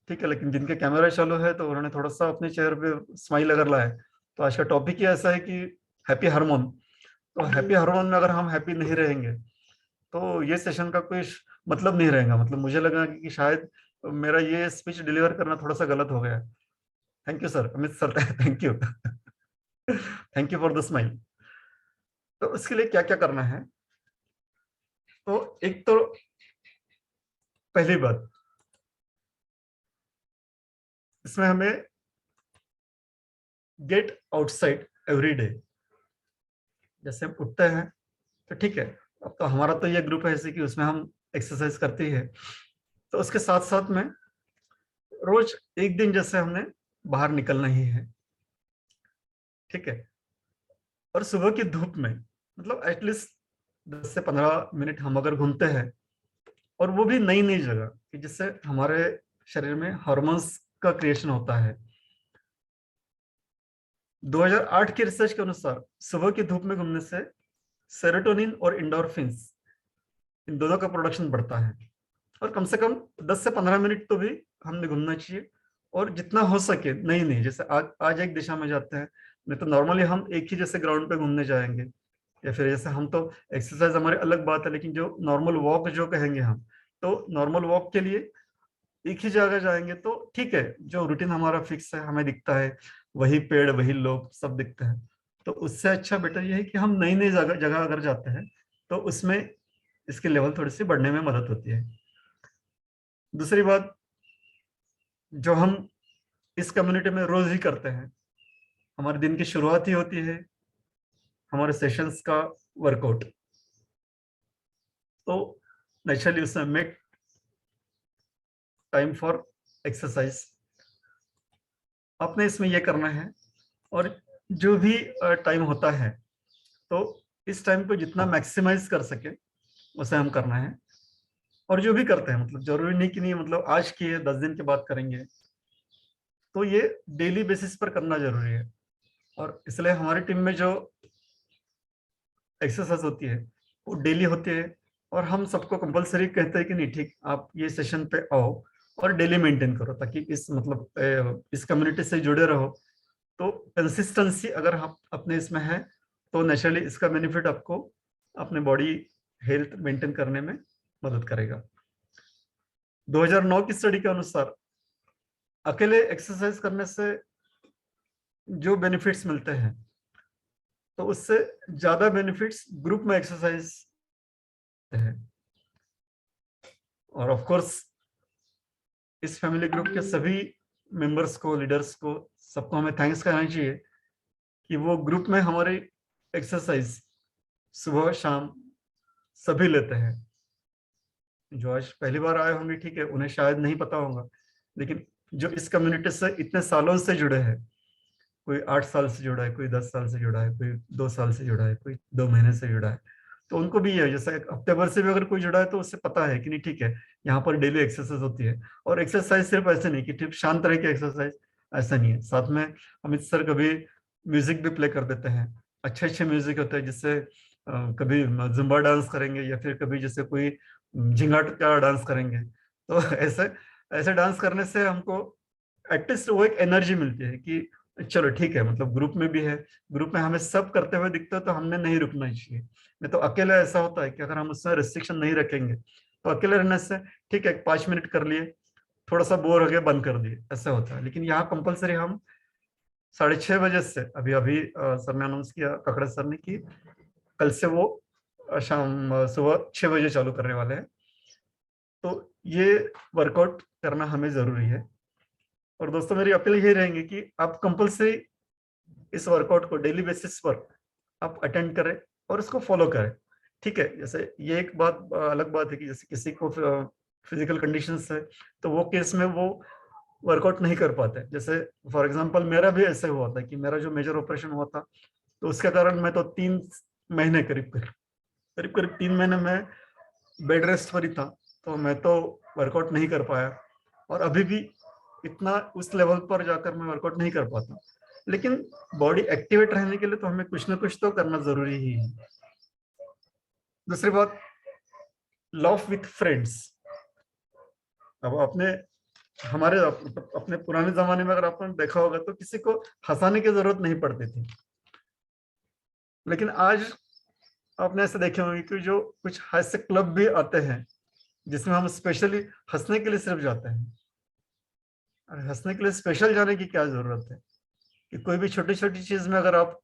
ठीक है, लेकिन जिनके कैमरा चालू है तो उन्होंने थोड़ा सा अपने चेहरे पे स्माइल अगर लाए। तो आज का टॉपिक ही ऐसा है कि हैप्पी हार्मोन। तो हैप्पी हार्मोन में अगर हम हैप्पी नहीं रहेंगे तो ये सेशन का कोई मतलब नहीं रहेगा। मतलब मुझे लगा कि शायद मेरा ये स्पीच डिलीवर करना थोड़ा सा गलत हो गया। Thank you sir, Amit sir, thank you. Thank you for the smile. तो इसके लिए क्या क्या करना है? तो एक तो पहली बात, इसमें हमें गेट आउटसाइड एवरी डे। जैसे हम उठते हैं तो ठीक है, अब तो हमारा तो ये ग्रुप है ऐसे कि उसमें हम एक्सरसाइज करते ही है, तो उसके साथ साथ में रोज एक दिन जैसे हमने बाहर निकलना ही है, ठीक है। और सुबह की धूप में मतलब एटलीस्ट 10 से 15 मिनट हम अगर घूमते हैं, और वो भी नई नई जगह कि जिससे हमारे शरीर में हार्मोन्स का क्रिएशन होता है। 2008 की रिसर्च के अनुसार सुबह की धूप में घूमने से सेरोटोनिन और इंडोर्फिन्स, इन दोनों का प्रोडक्शन बढ़ता है। और कम से कम 10 से 15 मिनट तो भी हमने घूमना चाहिए, और जितना हो सके नई नई, जैसे आज एक दिशा में जाते हैं, नहीं तो नॉर्मली हम एक ही जैसे ग्राउंड पे घूमने जाएंगे, या फिर जैसे हम तो एक्सरसाइज हमारी अलग बात है, लेकिन जो नॉर्मल वॉक जो कहेंगे हम, तो नॉर्मल वॉक के लिए एक ही जगह जाएंगे तो ठीक है, जो रूटीन हमारा फिक्स है हमें दिखता है, वही पेड़ वही लोग सब दिखते हैं। तो उससे अच्छा बेटर ये है कि हम नई नई जगह जगह अगर जाते हैं तो उसमें इसकी लेवल थोड़ी सी बढ़ने में मदद होती है। दूसरी बात, जो हम इस कम्युनिटी में रोज ही करते हैं, हमारे दिन की शुरुआत ही होती है हमारे सेशंस का वर्कआउट। तो नेचुरली उसमें मेक टाइम फॉर एक्सरसाइज आपने इसमें ये करना है। और जो भी टाइम होता है, तो इस टाइम को जितना मैक्सिमाइज कर सके उसे हम करना है। और जो भी करते हैं, मतलब जरूरी नहीं कि नहीं मतलब आज किए 10 दिन के बाद करेंगे, तो ये डेली बेसिस पर करना जरूरी है। और इसलिए हमारी टीम में जो एक्सरसाइज होती है वो डेली होती है, और हम सबको कंपलसरी कहते हैं कि नहीं ठीक, आप ये सेशन पे आओ और डेली मेंटेन करो, ताकि इस मतलब इस कम्युनिटी से जुड़े रहो। तो कंसिस्टेंसी अगर हम अपने इसमें है तो नेचुरली इसका बेनिफिट आपको अपने बॉडी हेल्थ मेंटेन करने में मदद करेगा। 2009 की स्टडी के अनुसार अकेले एक्सरसाइज करने से जो बेनिफिट्स मिलते हैं, तो उससे ज्यादा बेनिफिट्स ग्रुप में एक्सरसाइज है। और ऑफ कोर्स इस फैमिली ग्रुप के सभी मेंबर्स को, लीडर्स को, सबको हमें थैंक्स करना चाहिए कि वो ग्रुप में हमारी एक्सरसाइज सुबह शाम सभी लेते हैं। जो आज पहली बार आए होंगे ठीक है, उन्हें शायद नहीं पता होगा, लेकिन जो इस कम्युनिटी से इतने सालों से जुड़े हैं, कोई 8 साल से जुड़ा है, कोई 10 साल से जुड़ा है, कोई 2 साल से जुड़ा है, कोई 2 महीने से जुड़ा है, तो उनको भी है जैसे हफ्ते भर से भी अगर कोई जुड़ा है तो उससे पता है कि नहीं ठीक है, यहाँ पर डेली एक्सरसाइज होती है। और एक्सरसाइज सिर्फ ऐसे नहीं कि ठीक शांत तरह की एक्सरसाइज, ऐसा नहीं है। साथ में अमित सर कभी म्यूजिक भी प्ले कर देते हैं, अच्छे अच्छे म्यूजिक होते हैं, जिससे कभी जुम्बा डांस करेंगे, या फिर कभी जैसे कोई झिंगाट का डांस करेंगे। तो ऐसे ऐसे डांस करने से हमको एटलीस्ट वो एक एनर्जी मिलती है कि चलो ठीक है, मतलब ग्रुप में भी है, ग्रुप में हमें सब करते हुए दिखता है तो हमने नहीं रुकना चाहिए। नहीं तो अकेले ऐसा होता है कि अगर हम उसमें रिस्ट्रिक्शन नहीं रखेंगे तो अकेले रहने से ठीक है 5 मिनट कर लिए, थोड़ा सा बोर हो गया बंद कर दिए, ऐसा होता है। लेकिन यहाँ कंपलसरी हम 6:30 बजे से, अभी अभी सर ने अनाउंस किया, ककड़े सर ने, कि कल से वो सुबह 6 बजे चालू करने वाले हैं। तो ये वर्कआउट करना हमें जरूरी है। और दोस्तों मेरी अपील यही रहेंगी कि आप कंपलसरी इस वर्कआउट को डेली बेसिस पर आप अटेंड करें और इसको फॉलो करें, ठीक है। जैसे ये एक बात अलग बात है कि जैसे किसी को फिजिकल कंडीशंस है तो वो केस में वो वर्कआउट नहीं कर पाते। जैसे फॉर एग्जांपल मेरा भी ऐसे हुआ था कि मेरा जो मेजर ऑपरेशन हुआ था, तो उसके कारण मैं तो 3 महीने करीब 3 महीने में बेड रेस्ट पर ही था, तो मैं तो वर्कआउट नहीं कर पाया। और अभी भी इतना उस लेवल पर जाकर मैं वर्कआउट नहीं कर पाता। लेकिन बॉडी एक्टिवेट रहने के लिए तो हमें कुछ ना कुछ तो करना जरूरी ही है। दूसरी बात, लॉफ विथ फ्रेंड्स। अब अपने पुराने जमाने में अगर आपने देखा होगा तो किसी को हंसाने की जरूरत नहीं पड़ती थी, लेकिन आज आपने ऐसे देखे होंगे कि जो कुछ हास्य क्लब भी आते हैं जिसमें हम स्पेशली हंसने के लिए सिर्फ जाते हैं। और हंसने के लिए स्पेशल जाने की क्या जरूरत है? कि कोई भी छोटी छोटी चीज में अगर आप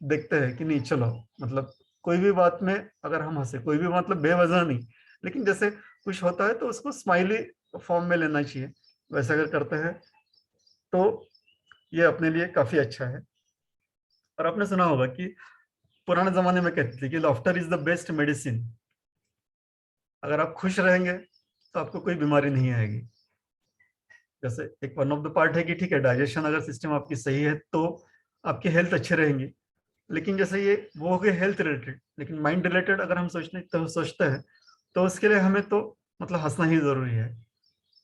देखते हैं कि नहीं चलो, मतलब कोई भी बात में अगर हम हंसे, कोई भी मतलब बेवजह नहीं, लेकिन जैसे कुछ होता है तो उसको स्माइली फॉर्म में लेना चाहिए। वैसे अगर करते हैं तो ये अपने लिए काफी अच्छा है। और आपने सुना होगा कि पुराने जमाने में कहते थे कि laughter is the best medicine. अगर आप खुश रहेंगे तो आपको कोई बीमारी नहीं आएगी। जैसे एक वन ऑफ द पार्ट है कि ठीक है, डाइजेशन अगर सिस्टम आपकी सही है तो आपकी हेल्थ अच्छी रहेंगी। लेकिन जैसे ये वो हो गए हेल्थ रिलेटेड, लेकिन माइंड रिलेटेड अगर हम सोचते हैं तो उसके लिए हमें तो मतलब हंसना ही जरूरी है।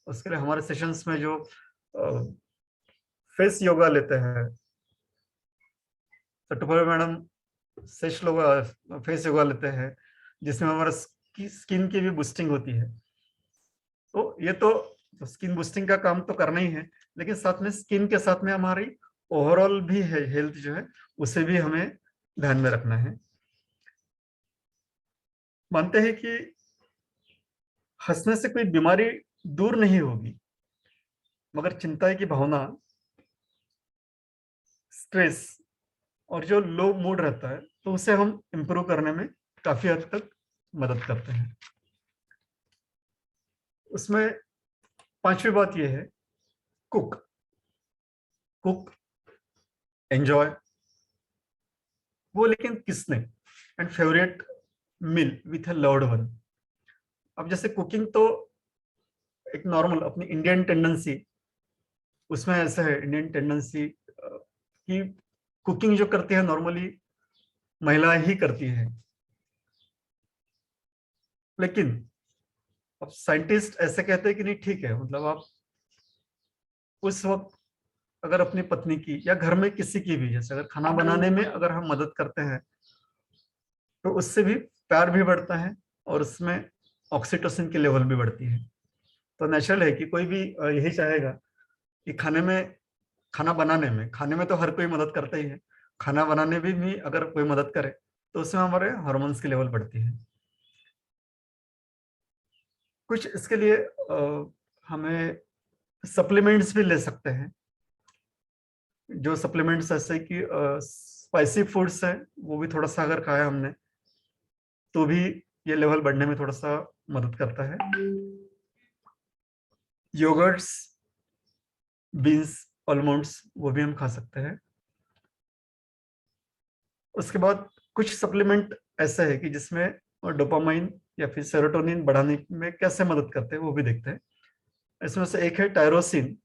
उसके लिए हमारे सेशंस में जो फेस योगा लेते हैं, सट्टुपा मैडम सेश लोग फेस योगा लेते हैं जिसमें हमारा स्किन की भी बूस्टिंग होती है। तो ये तो स्किन बूस्टिंग का काम तो करना ही है, लेकिन साथ में स्किन के साथ में हमारी ओवरऑल भी है हेल्थ जो है उसे भी हमें ध्यान में रखना है। मानते हैं कि हंसने से कोई बीमारी दूर नहीं होगी, मगर चिंता की भावना, स्ट्रेस और जो लो मूड रहता है तो उसे हम इम्प्रूव करने में काफी हद तक मदद करते हैं। उसमें पांचवी बात यह है, कुक कुक एंजॉय वो, लेकिन किसने, and favourite meal with a loved one. अब जैसे कुकिंग तो एक नॉर्मल अपनी इंडियन टेंडेंसी, उसमें ऐसा है इंडियन टेंडेंसी कि कुकिंग जो करती है नॉर्मली महिला ही करती है। लेकिन अब साइंटिस्ट ऐसे कहते हैं कि नहीं ठीक है, मतलब आप उस वक्त अगर अपनी पत्नी की या घर में किसी की भी, जैसे अगर खाना बनाने में अगर हम मदद करते हैं तो उससे भी प्यार भी बढ़ता है और उसमें ऑक्सीटोसिन की लेवल भी बढ़ती है। तो नेचुरल है कि कोई भी यही चाहेगा कि खाना बनाने में, खाने में तो हर कोई मदद करता ही है, खाना बनाने में भी अगर कोई मदद करे तो उसमें हमारे हार्मोन्स की लेवल बढ़ती है। कुछ इसके लिए हमें सप्लीमेंट्स भी ले सकते हैं। जो सप्लीमेंट्स ऐसे कि स्पाइसी फूड्स है वो भी थोड़ा सा अगर खाया हमने तो भी ये लेवल बढ़ने में थोड़ा सा मदद करता है। योगर्ट्स, बीन्स, आलमंड्स वो भी हम खा सकते हैं। उसके बाद कुछ सप्लीमेंट ऐसा है कि जिसमें डोपामाइन या फिर सेरोटोनिन बढ़ाने में कैसे मदद करते हैं वो भी देखते हैं। इसमें से एक है टायरोसिन।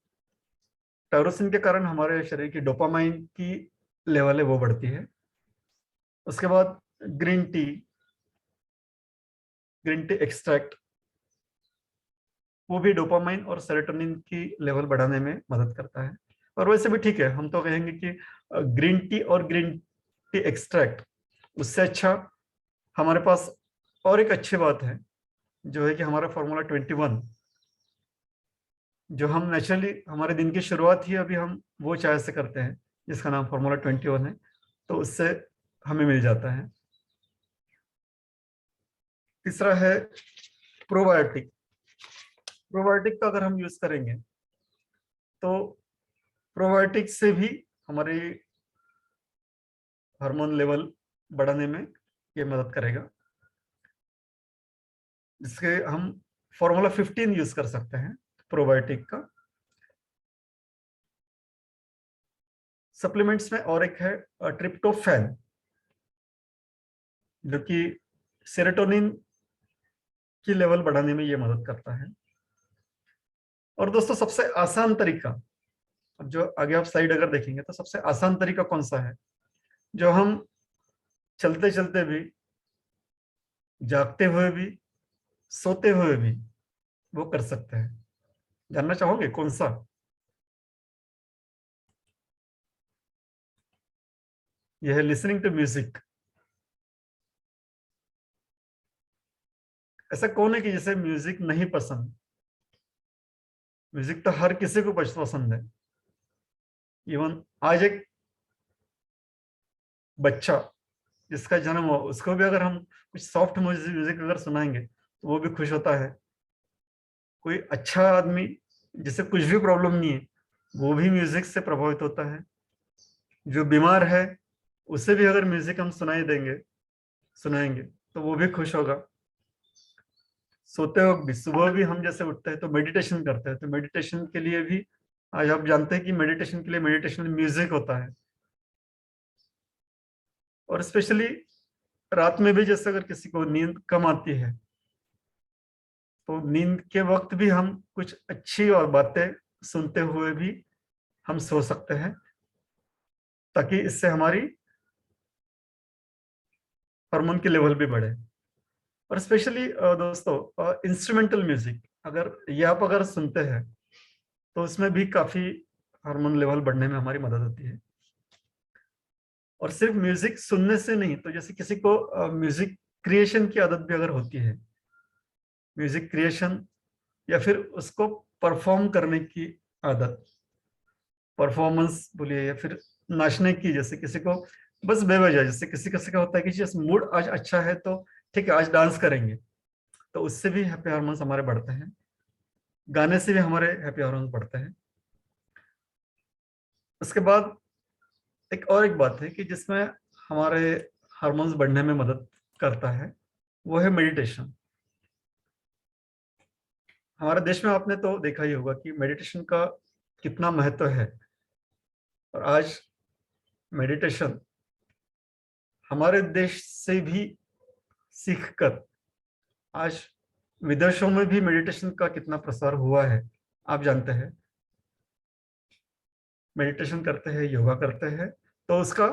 टायरोसिन के कारण हमारे शरीर की डोपामाइन की लेवल है वो बढ़ती है। उसके बाद green tea, green tea extract वो भी डोपामाइन और सेरोटोनिन की लेवल बढ़ाने में मदद करता है। और वैसे भी ठीक है, हम तो कहेंगे कि ग्रीन टी और ग्रीन टी एक्सट्रैक्ट उससे अच्छा हमारे पास और एक अच्छी बात है जो है कि हमारा फार्मूला 21, जो हम नेचुरली हमारे दिन की शुरुआत ही अभी हम वो चाय से करते हैं जिसका नाम फार्मूला 21 है, तो उससे हमें मिल जाता है। तीसरा है प्रोबायोटिक। प्रोबायोटिक का अगर हम यूज करेंगे तो प्रोबायोटिक से भी हमारी हार्मोन लेवल बढ़ाने में ये मदद करेगा, जिसके हम फार्मूला 15 यूज कर सकते हैं प्रोबायोटिक का। सप्लीमेंट्स में और एक है ट्रिप्टोफैन, जो कि सेरोटोनिन की लेवल बढ़ाने में ये मदद करता है। और दोस्तों सबसे आसान तरीका, अब जो आगे आप साइड अगर देखेंगे तो सबसे आसान तरीका कौन सा है जो हम चलते चलते भी, जागते हुए भी, सोते हुए भी वो कर सकते हैं? जानना चाहोगे कौन सा? यह है लिसनिंग टू म्यूजिक। ऐसा कौन है कि जिसे म्यूजिक नहीं पसंद? म्यूजिक तो हर किसी को पसंद है। इवन आज एक बच्चा जिसका जन्म हुआ उसको भी अगर हम कुछ सॉफ्ट म्यूजिक अगर सुनाएंगे तो वो भी खुश होता है। कोई अच्छा आदमी जिसे कुछ भी प्रॉब्लम नहीं है वो भी म्यूजिक से प्रभावित होता है। जो बीमार है उसे भी अगर म्यूजिक हम सुनाएंगे तो वो भी खुश होगा। सोते वक्त भी, सुबह भी हम जैसे उठते हैं तो मेडिटेशन करते हैं, तो मेडिटेशन के लिए भी आज आप जानते हैं कि मेडिटेशन के लिए मेडिटेशन म्यूजिक होता है। और स्पेशली रात में भी जैसे अगर किसी को नींद कम आती है तो नींद के वक्त भी हम कुछ अच्छी और बातें सुनते हुए भी हम सो सकते हैं, ताकि इससे हमारी हार्मोन की लेवल भी बढ़े। और स्पेशली दोस्तों इंस्ट्रूमेंटल म्यूजिक अगर ये आप अगर सुनते हैं तो उसमें भी काफी हार्मोन लेवल बढ़ने में हमारी मदद होती है। और सिर्फ म्यूजिक सुनने से नहीं, तो जैसे किसी को म्यूजिक क्रिएशन की आदत भी अगर होती है, म्यूजिक क्रिएशन या फिर उसको परफॉर्म करने की आदत, परफॉर्मेंस बोलिए या फिर नाचने की, जैसे किसी को बस बेवजह, जैसे किसी किसी का होता है कि जैसे मूड आज अच्छा है तो ठीक है आज डांस करेंगे, तो उससे भी हैप्पी हार्मोन्स हमारे बढ़ते हैं। गाने से भी हमारे हैप्पी हार्मोन्स बढ़ते हैं। उसके बाद एक बात है कि जिसमें हमारे हार्मोन्स बढ़ने में मदद करता है, वो है मेडिटेशन। हमारे देश में आपने तो देखा ही होगा कि मेडिटेशन का कितना महत्व है। और आज मेडिटेशन हमारे देश से भी सीखकर आज विदेशों में भी मेडिटेशन का कितना प्रसार हुआ है आप जानते हैं। मेडिटेशन करते हैं, योगा करते हैं, तो उसका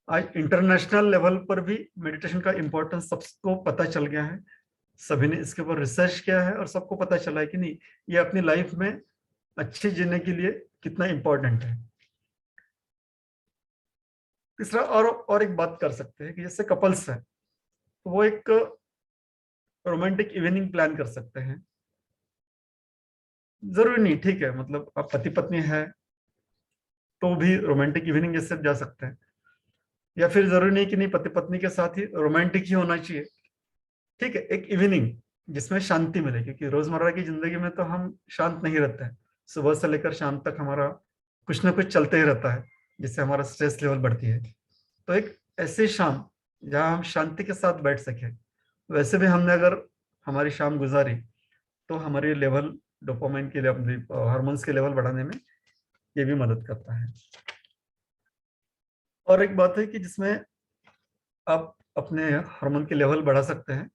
आज इंटरनेशनल लेवल पर भी मेडिटेशन का इम्पोर्टेंस सबको पता चल गया है। सभी ने इसके ऊपर रिसर्च किया है और सबको पता चला है कि नहीं, ये अपनी लाइफ में अच्छी जीने के लिए कितना इम्पोर्टेंट है। तीसरा और एक बात कर सकते हैं कि जैसे कपल्स है तो वो एक रोमांटिक इवनिंग प्लान कर सकते हैं। जरूरी नहीं, ठीक है, मतलब आप पति पत्नी है तो भी रोमांटिक इवनिंग जैसे जा सकते हैं, या फिर जरूरी नहीं कि नहीं पति पत्नी के साथ ही रोमांटिक ही होना चाहिए। ठीक है, एक इवनिंग जिसमें शांति मिले, क्योंकि रोजमर्रा की जिंदगी में तो हम शांत नहीं रहते हैं। सुबह से लेकर शाम तक हमारा कुछ ना कुछ चलते ही रहता है, जिससे हमारा स्ट्रेस लेवल बढ़ती है। तो एक ऐसी शाम जहाँ हम शांति के साथ बैठ सके, वैसे भी हमने अगर हमारी शाम गुजारी तो हमारी लेवल डोपामाइन के लिए, हार्मोन्स के लेवल बढ़ाने में ये भी मदद करता है। और एक बात है कि जिसमें आप अपने हार्मोन के लेवल बढ़ा सकते हैं,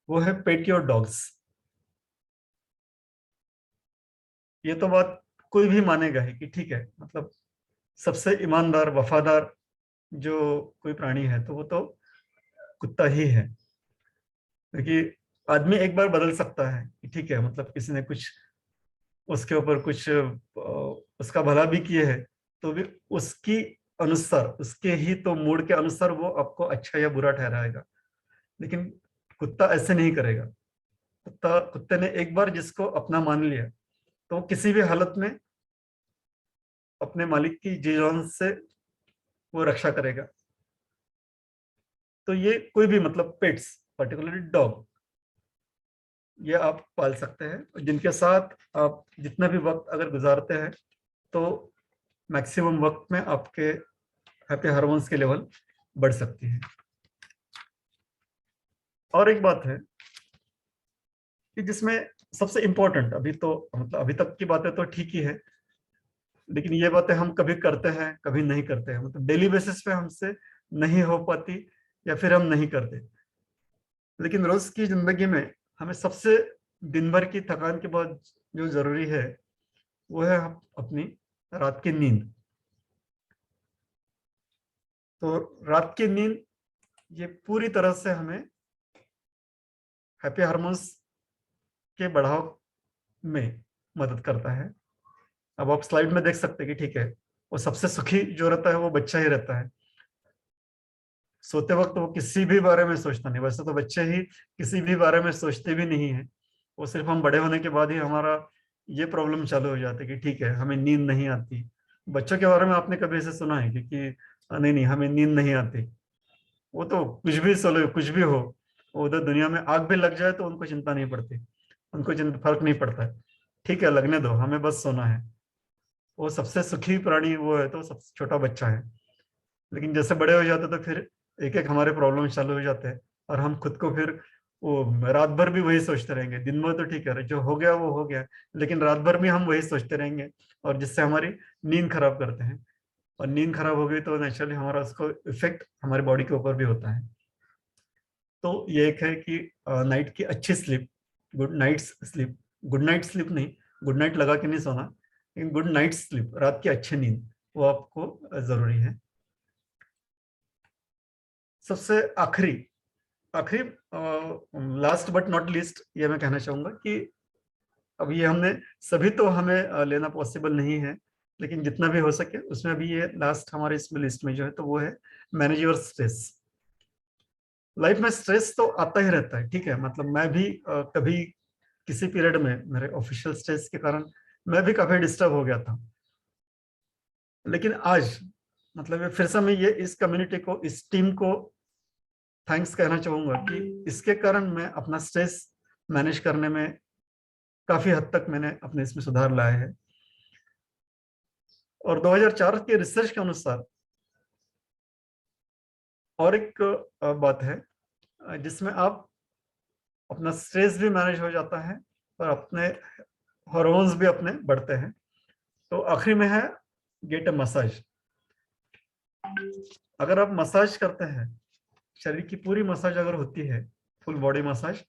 वो है पेट योर डॉग्स। ये तो बात कोई भी मानेगा ही कि ठीक है, मतलब सबसे ईमानदार वफादार जो कोई प्राणी है तो वो तो कुत्ता ही है। क्योंकि आदमी एक बार बदल सकता है कि ठीक है, मतलब किसी ने कुछ उसके ऊपर कुछ उसका भला भी किए है तो भी उसकी अनुसार, उसके ही तो मूड के अनुसार वो आपको अच्छा या बुरा ठहराएगा। लेकिन कुत्ता ऐसे नहीं करेगा। कुत्ते ने एक बार जिसको अपना मान लिया तो वो किसी भी हालत में अपने मालिक की जी जान से वो रक्षा करेगा। तो ये कोई भी, मतलब पेट्स, पर्टिकुलरली डॉग, ये आप पाल सकते हैं, जिनके साथ आप जितना भी वक्त अगर गुजारते हैं तो मैक्सिमम वक्त में आपके हैप्पी हार्मोन्स के लेवल बढ़ सकती है। और एक बात है कि जिसमें सबसे इंपॉर्टेंट, अभी तो मतलब अभी तक की बातें तो ठीक ही है, लेकिन ये बातें हम कभी करते हैं कभी नहीं करते हैं, मतलब डेली बेसिस पे हमसे नहीं हो पाती या फिर हम नहीं करते। लेकिन रोज की जिंदगी में हमें सबसे दिन भर की थकान के बाद जो जरूरी है वो है अपनी रात की नींद। तो रात की नींद ये पूरी तरह से हमें हैप्पी हार्मोन्स के बढ़ाव में मदद करता है। अब आप स्लाइड में देख सकते हैं कि ठीक है, वो सबसे सुखी जो रहता है वो बच्चा ही रहता है। सोते वक्त वो किसी भी बारे में सोचता नहीं, वैसे तो बच्चे ही किसी भी बारे में सोचते भी नहीं है। वो सिर्फ हम बड़े होने के बाद ही हमारा ये प्रॉब्लम चालू हो जाती है कि ठीक है हमें नींद नहीं आती। बच्चों के बारे में आपने कभी ऐसे सुना है कि नहीं नहीं हमें नींद नहीं आती? वो तो कुछ भी सोलो कुछ भी हो, उधर दुनिया में आग भी लग जाए तो उनको चिंता नहीं पड़ती, उनको फर्क नहीं पड़ता है। ठीक है, लगने दो, हमें बस सोना है। वो सबसे सुखी प्राणी वो है तो सबसे छोटा बच्चा है। लेकिन जैसे बड़े हो जाते तो फिर एक एक हमारे प्रॉब्लम चालू हो जाते हैं, और हम खुद को फिर वो रात भर भी वही सोचते रहेंगे। दिन में तो ठीक है, जो हो गया वो हो गया, लेकिन रात भर भी हम वही सोचते रहेंगे, और जिससे हमारी नींद खराब करते हैं। और नींद खराब हो गई तो नेचुरली हमारा उसको इफेक्ट हमारी बॉडी के ऊपर भी होता है। तो ये एक है कि नाइट की अच्छी sleep, good night sleep, good night sleep नहीं, गुड नाइट लगा के नहीं सोना, लेकिन गुड नाइट स्लीप, रात की अच्छी नींद, वो आपको जरूरी है। सबसे आखिरी आखिरी लास्ट बट नॉट लीस्ट ये मैं कहना चाहूंगा कि अब ये हमने सभी तो हमें लेना पॉसिबल नहीं है, लेकिन जितना भी हो सके उसमें भी ये लास्ट हमारे इसमें लिस्ट में जो है तो वो है मैनेज योर स्ट्रेस। लाइफ में स्ट्रेस तो आता ही रहता है, ठीक है, मतलब मैं भी कभी किसी पीरियड में मेरे ऑफिशियल स्ट्रेस के कारण मैं भी काफी डिस्टर्ब हो गया था। लेकिन आज मतलब ये फिर से मैं ये इस कम्युनिटी को, इस टीम को थैंक्स कहना चाहूंगा कि इसके कारण मैं अपना स्ट्रेस मैनेज करने में काफी हद तक मैंने अपने इसमें सुधार लाया है। और 2004 के रिसर्च के अनुसार और एक बात है जिसमें आप अपना स्ट्रेस भी मैनेज हो जाता है और अपने हार्मोन्स भी अपने बढ़ते हैं। तो आखिरी में है गेट अ मसाज। अगर आप मसाज करते हैं, शरीर की पूरी मसाज अगर होती है, फुल बॉडी मसाज,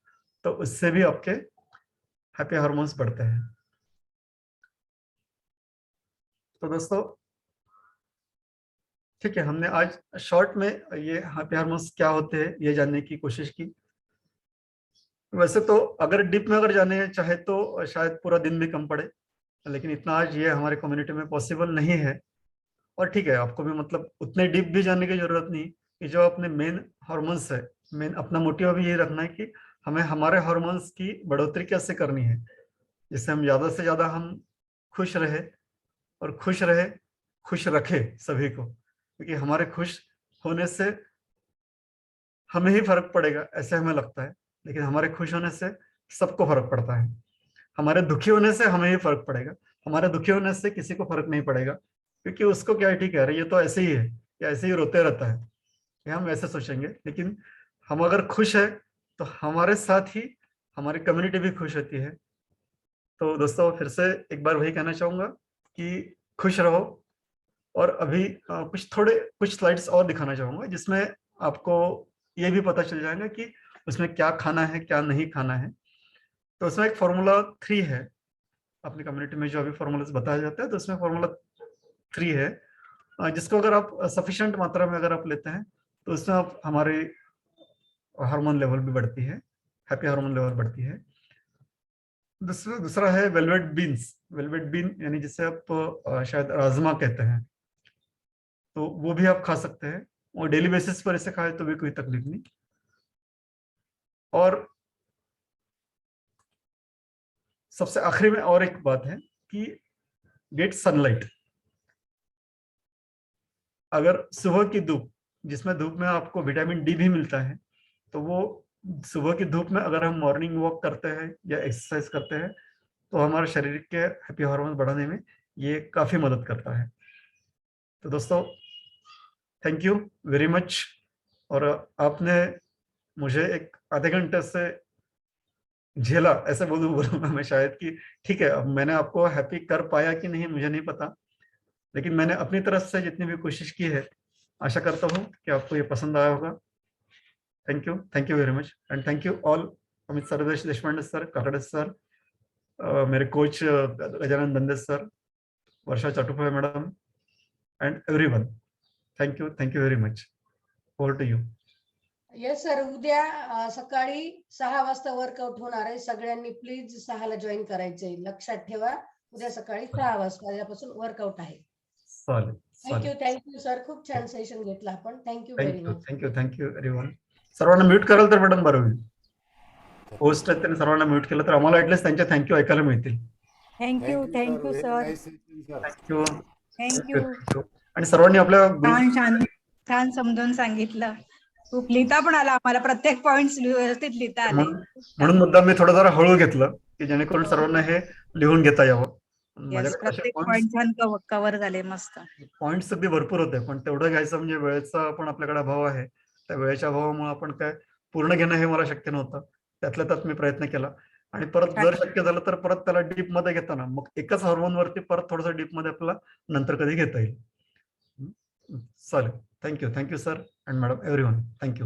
तो उससे भी आपके हैप्पी हार्मोन्स बढ़ते हैं। तो दोस्तों ठीक है, हमने आज शॉर्ट में ये हैप्पी हार्मोन्स क्या होते हैं ये जानने की कोशिश की। वैसे तो अगर डीप में अगर जाने चाहे तो शायद पूरा दिन भी कम पड़े, लेकिन इतना आज ये हमारे कम्युनिटी में पॉसिबल नहीं है। और ठीक है, आपको भी मतलब उतने डीप भी जानने की जरूरत नहीं, कि जो अपने मेन हार्मोन्स है, मेन अपना मोटिव भी ये रखना है कि हमें हमारे हार्मोन्स की बढ़ोतरी कैसे करनी है, जिससे हम ज्यादा से ज्यादा हम खुश रहे, और खुश रखे सभी को, क्योंकि हमारे खुश होने से हमें ही फर्क पड़ेगा ऐसे हमें लगता है, लेकिन हमारे खुश होने से सबको फर्क पड़ता है। हमारे दुखी होने से हमें ही फर्क पड़ेगा, हमारे दुखी होने से किसी को फर्क नहीं पड़ेगा, क्योंकि उसको क्या है, ठीक है, अरे ये तो ऐसे ही है, या ऐसे ही रोते रहता है, ये हम ऐसे सोचेंगे। लेकिन हम अगर खुश है तो हमारे साथ ही हमारी कम्युनिटी भी खुश होती है। तो दोस्तों फिर से एक बार वही कहना चाहूंगा कि खुश रहो। और अभी कुछ स्लाइड्स और दिखाना चाहूंगा जिसमें आपको ये भी पता चल जाएगा कि उसमें क्या खाना है क्या नहीं खाना है। तो उसमें एक फॉर्मूला 3 है, अपनी कम्युनिटी में जो अभी फॉर्मूलाज बताया जाता है तो उसमें फॉर्मूला 3 है, जिसको अगर आप सफिशिएंट मात्रा में अगर आप लेते हैं तो उसमें आप हमारी हार्मोन लेवल भी बढ़ती है, हैप्पी हार्मोन लेवल बढ़ती है। दूसरा है वेलवेट बीन्स। वेलवेट बीन यानी जिसे आप शायद राजमा कहते हैं, तो वो भी आप खा सकते हैं, और डेली बेसिस पर इसे खाए तो भी कोई तकलीफ नहीं। और सबसे आखिरी में और एक बात है कि गेट सनलाइट। अगर सुबह की धूप, जिसमें धूप में आपको विटामिन डी भी मिलता है, तो वो सुबह की धूप में अगर हम मॉर्निंग वॉक करते हैं या एक्सरसाइज करते हैं तो हमारे शरीर के हैप्पी हार्मोन बढ़ाने में ये काफी मदद करता है। तो दोस्तों थैंक यू वेरी मच। और आपने मुझे एक आधे घंटे से झेला, ऐसे बोलूंगा मैं शायद कि ठीक है, अब मैंने आपको हैप्पी कर पाया कि नहीं मुझे नहीं पता, लेकिन मैंने अपनी तरफ से जितनी भी कोशिश की है, आशा करता हूँ कि आपको ये पसंद आया होगा। Thank you very much, and thank you all. Amit Sarvesh Deshpande sir, Kakade sir, मेरे coach Gajanan Dande sir, Varsha Chatupay madam, and everyone, thank you very much. Over to you. Yes sir, उद्या सकाळी 6 वाजता वर्कआउट होणार आहे, सगळ्यांनी प्लीज 6 ला जॉईन करायचंय, लक्षात ठेवा. उद्या सकाळी 6 वाजतापासून वर्कआउट आहे. थँक्यू सर, खूप छान सेशन घेतला आपण. Thank you very much. Thank you everyone. सर्वांना म्यूट कराल तर मॅडम बरं होईल. होस्ट आहेत त्यांनी सर्वांना म्यूट केलं तर आम्हाला ऍटलीस्ट त्यांचे थँक्यू ऐकायला मिळतील. Thank you sir. थँक्यू. थँक्यू. आणि सर्वांनी आपल्या छान समजून सांगितलं. खूप लिहिता पण आला आम्हाला, प्रत्येक पॉइंट व्यवस्थित लिहिता आले. म्हणून मुद्दाम मी थोडं जरा हळू घेतलं की जेणेकरून सर्वांना हे लिहून घेता यावं. Yes, माझ्याकडे असे प्रत्येक पॉइंट्स पॉइंट छान कव्हर झाले, मस्त. पॉइंट्स अगदी भरपूर होते, पण तेवढं घ्यायचं म्हणजे वेळेचा पण आपल्याकडे अभाव आहे. त्या वेळेच्या अभावामुळे आपण काय पूर्ण घेणं हे मला शक्य नव्हतं. त्यातल्या त्यात मी प्रयत्न केला आणि परत जर शक्य झालं तर परत त्याला डीप मध्ये घेताना मग एकच हॉर्मोन वरती परत थोडंसं डीप मध्ये आपल्याला नंतर कधी घेता येईल. चालेल. Thank you sir and madam everyone. Thank you.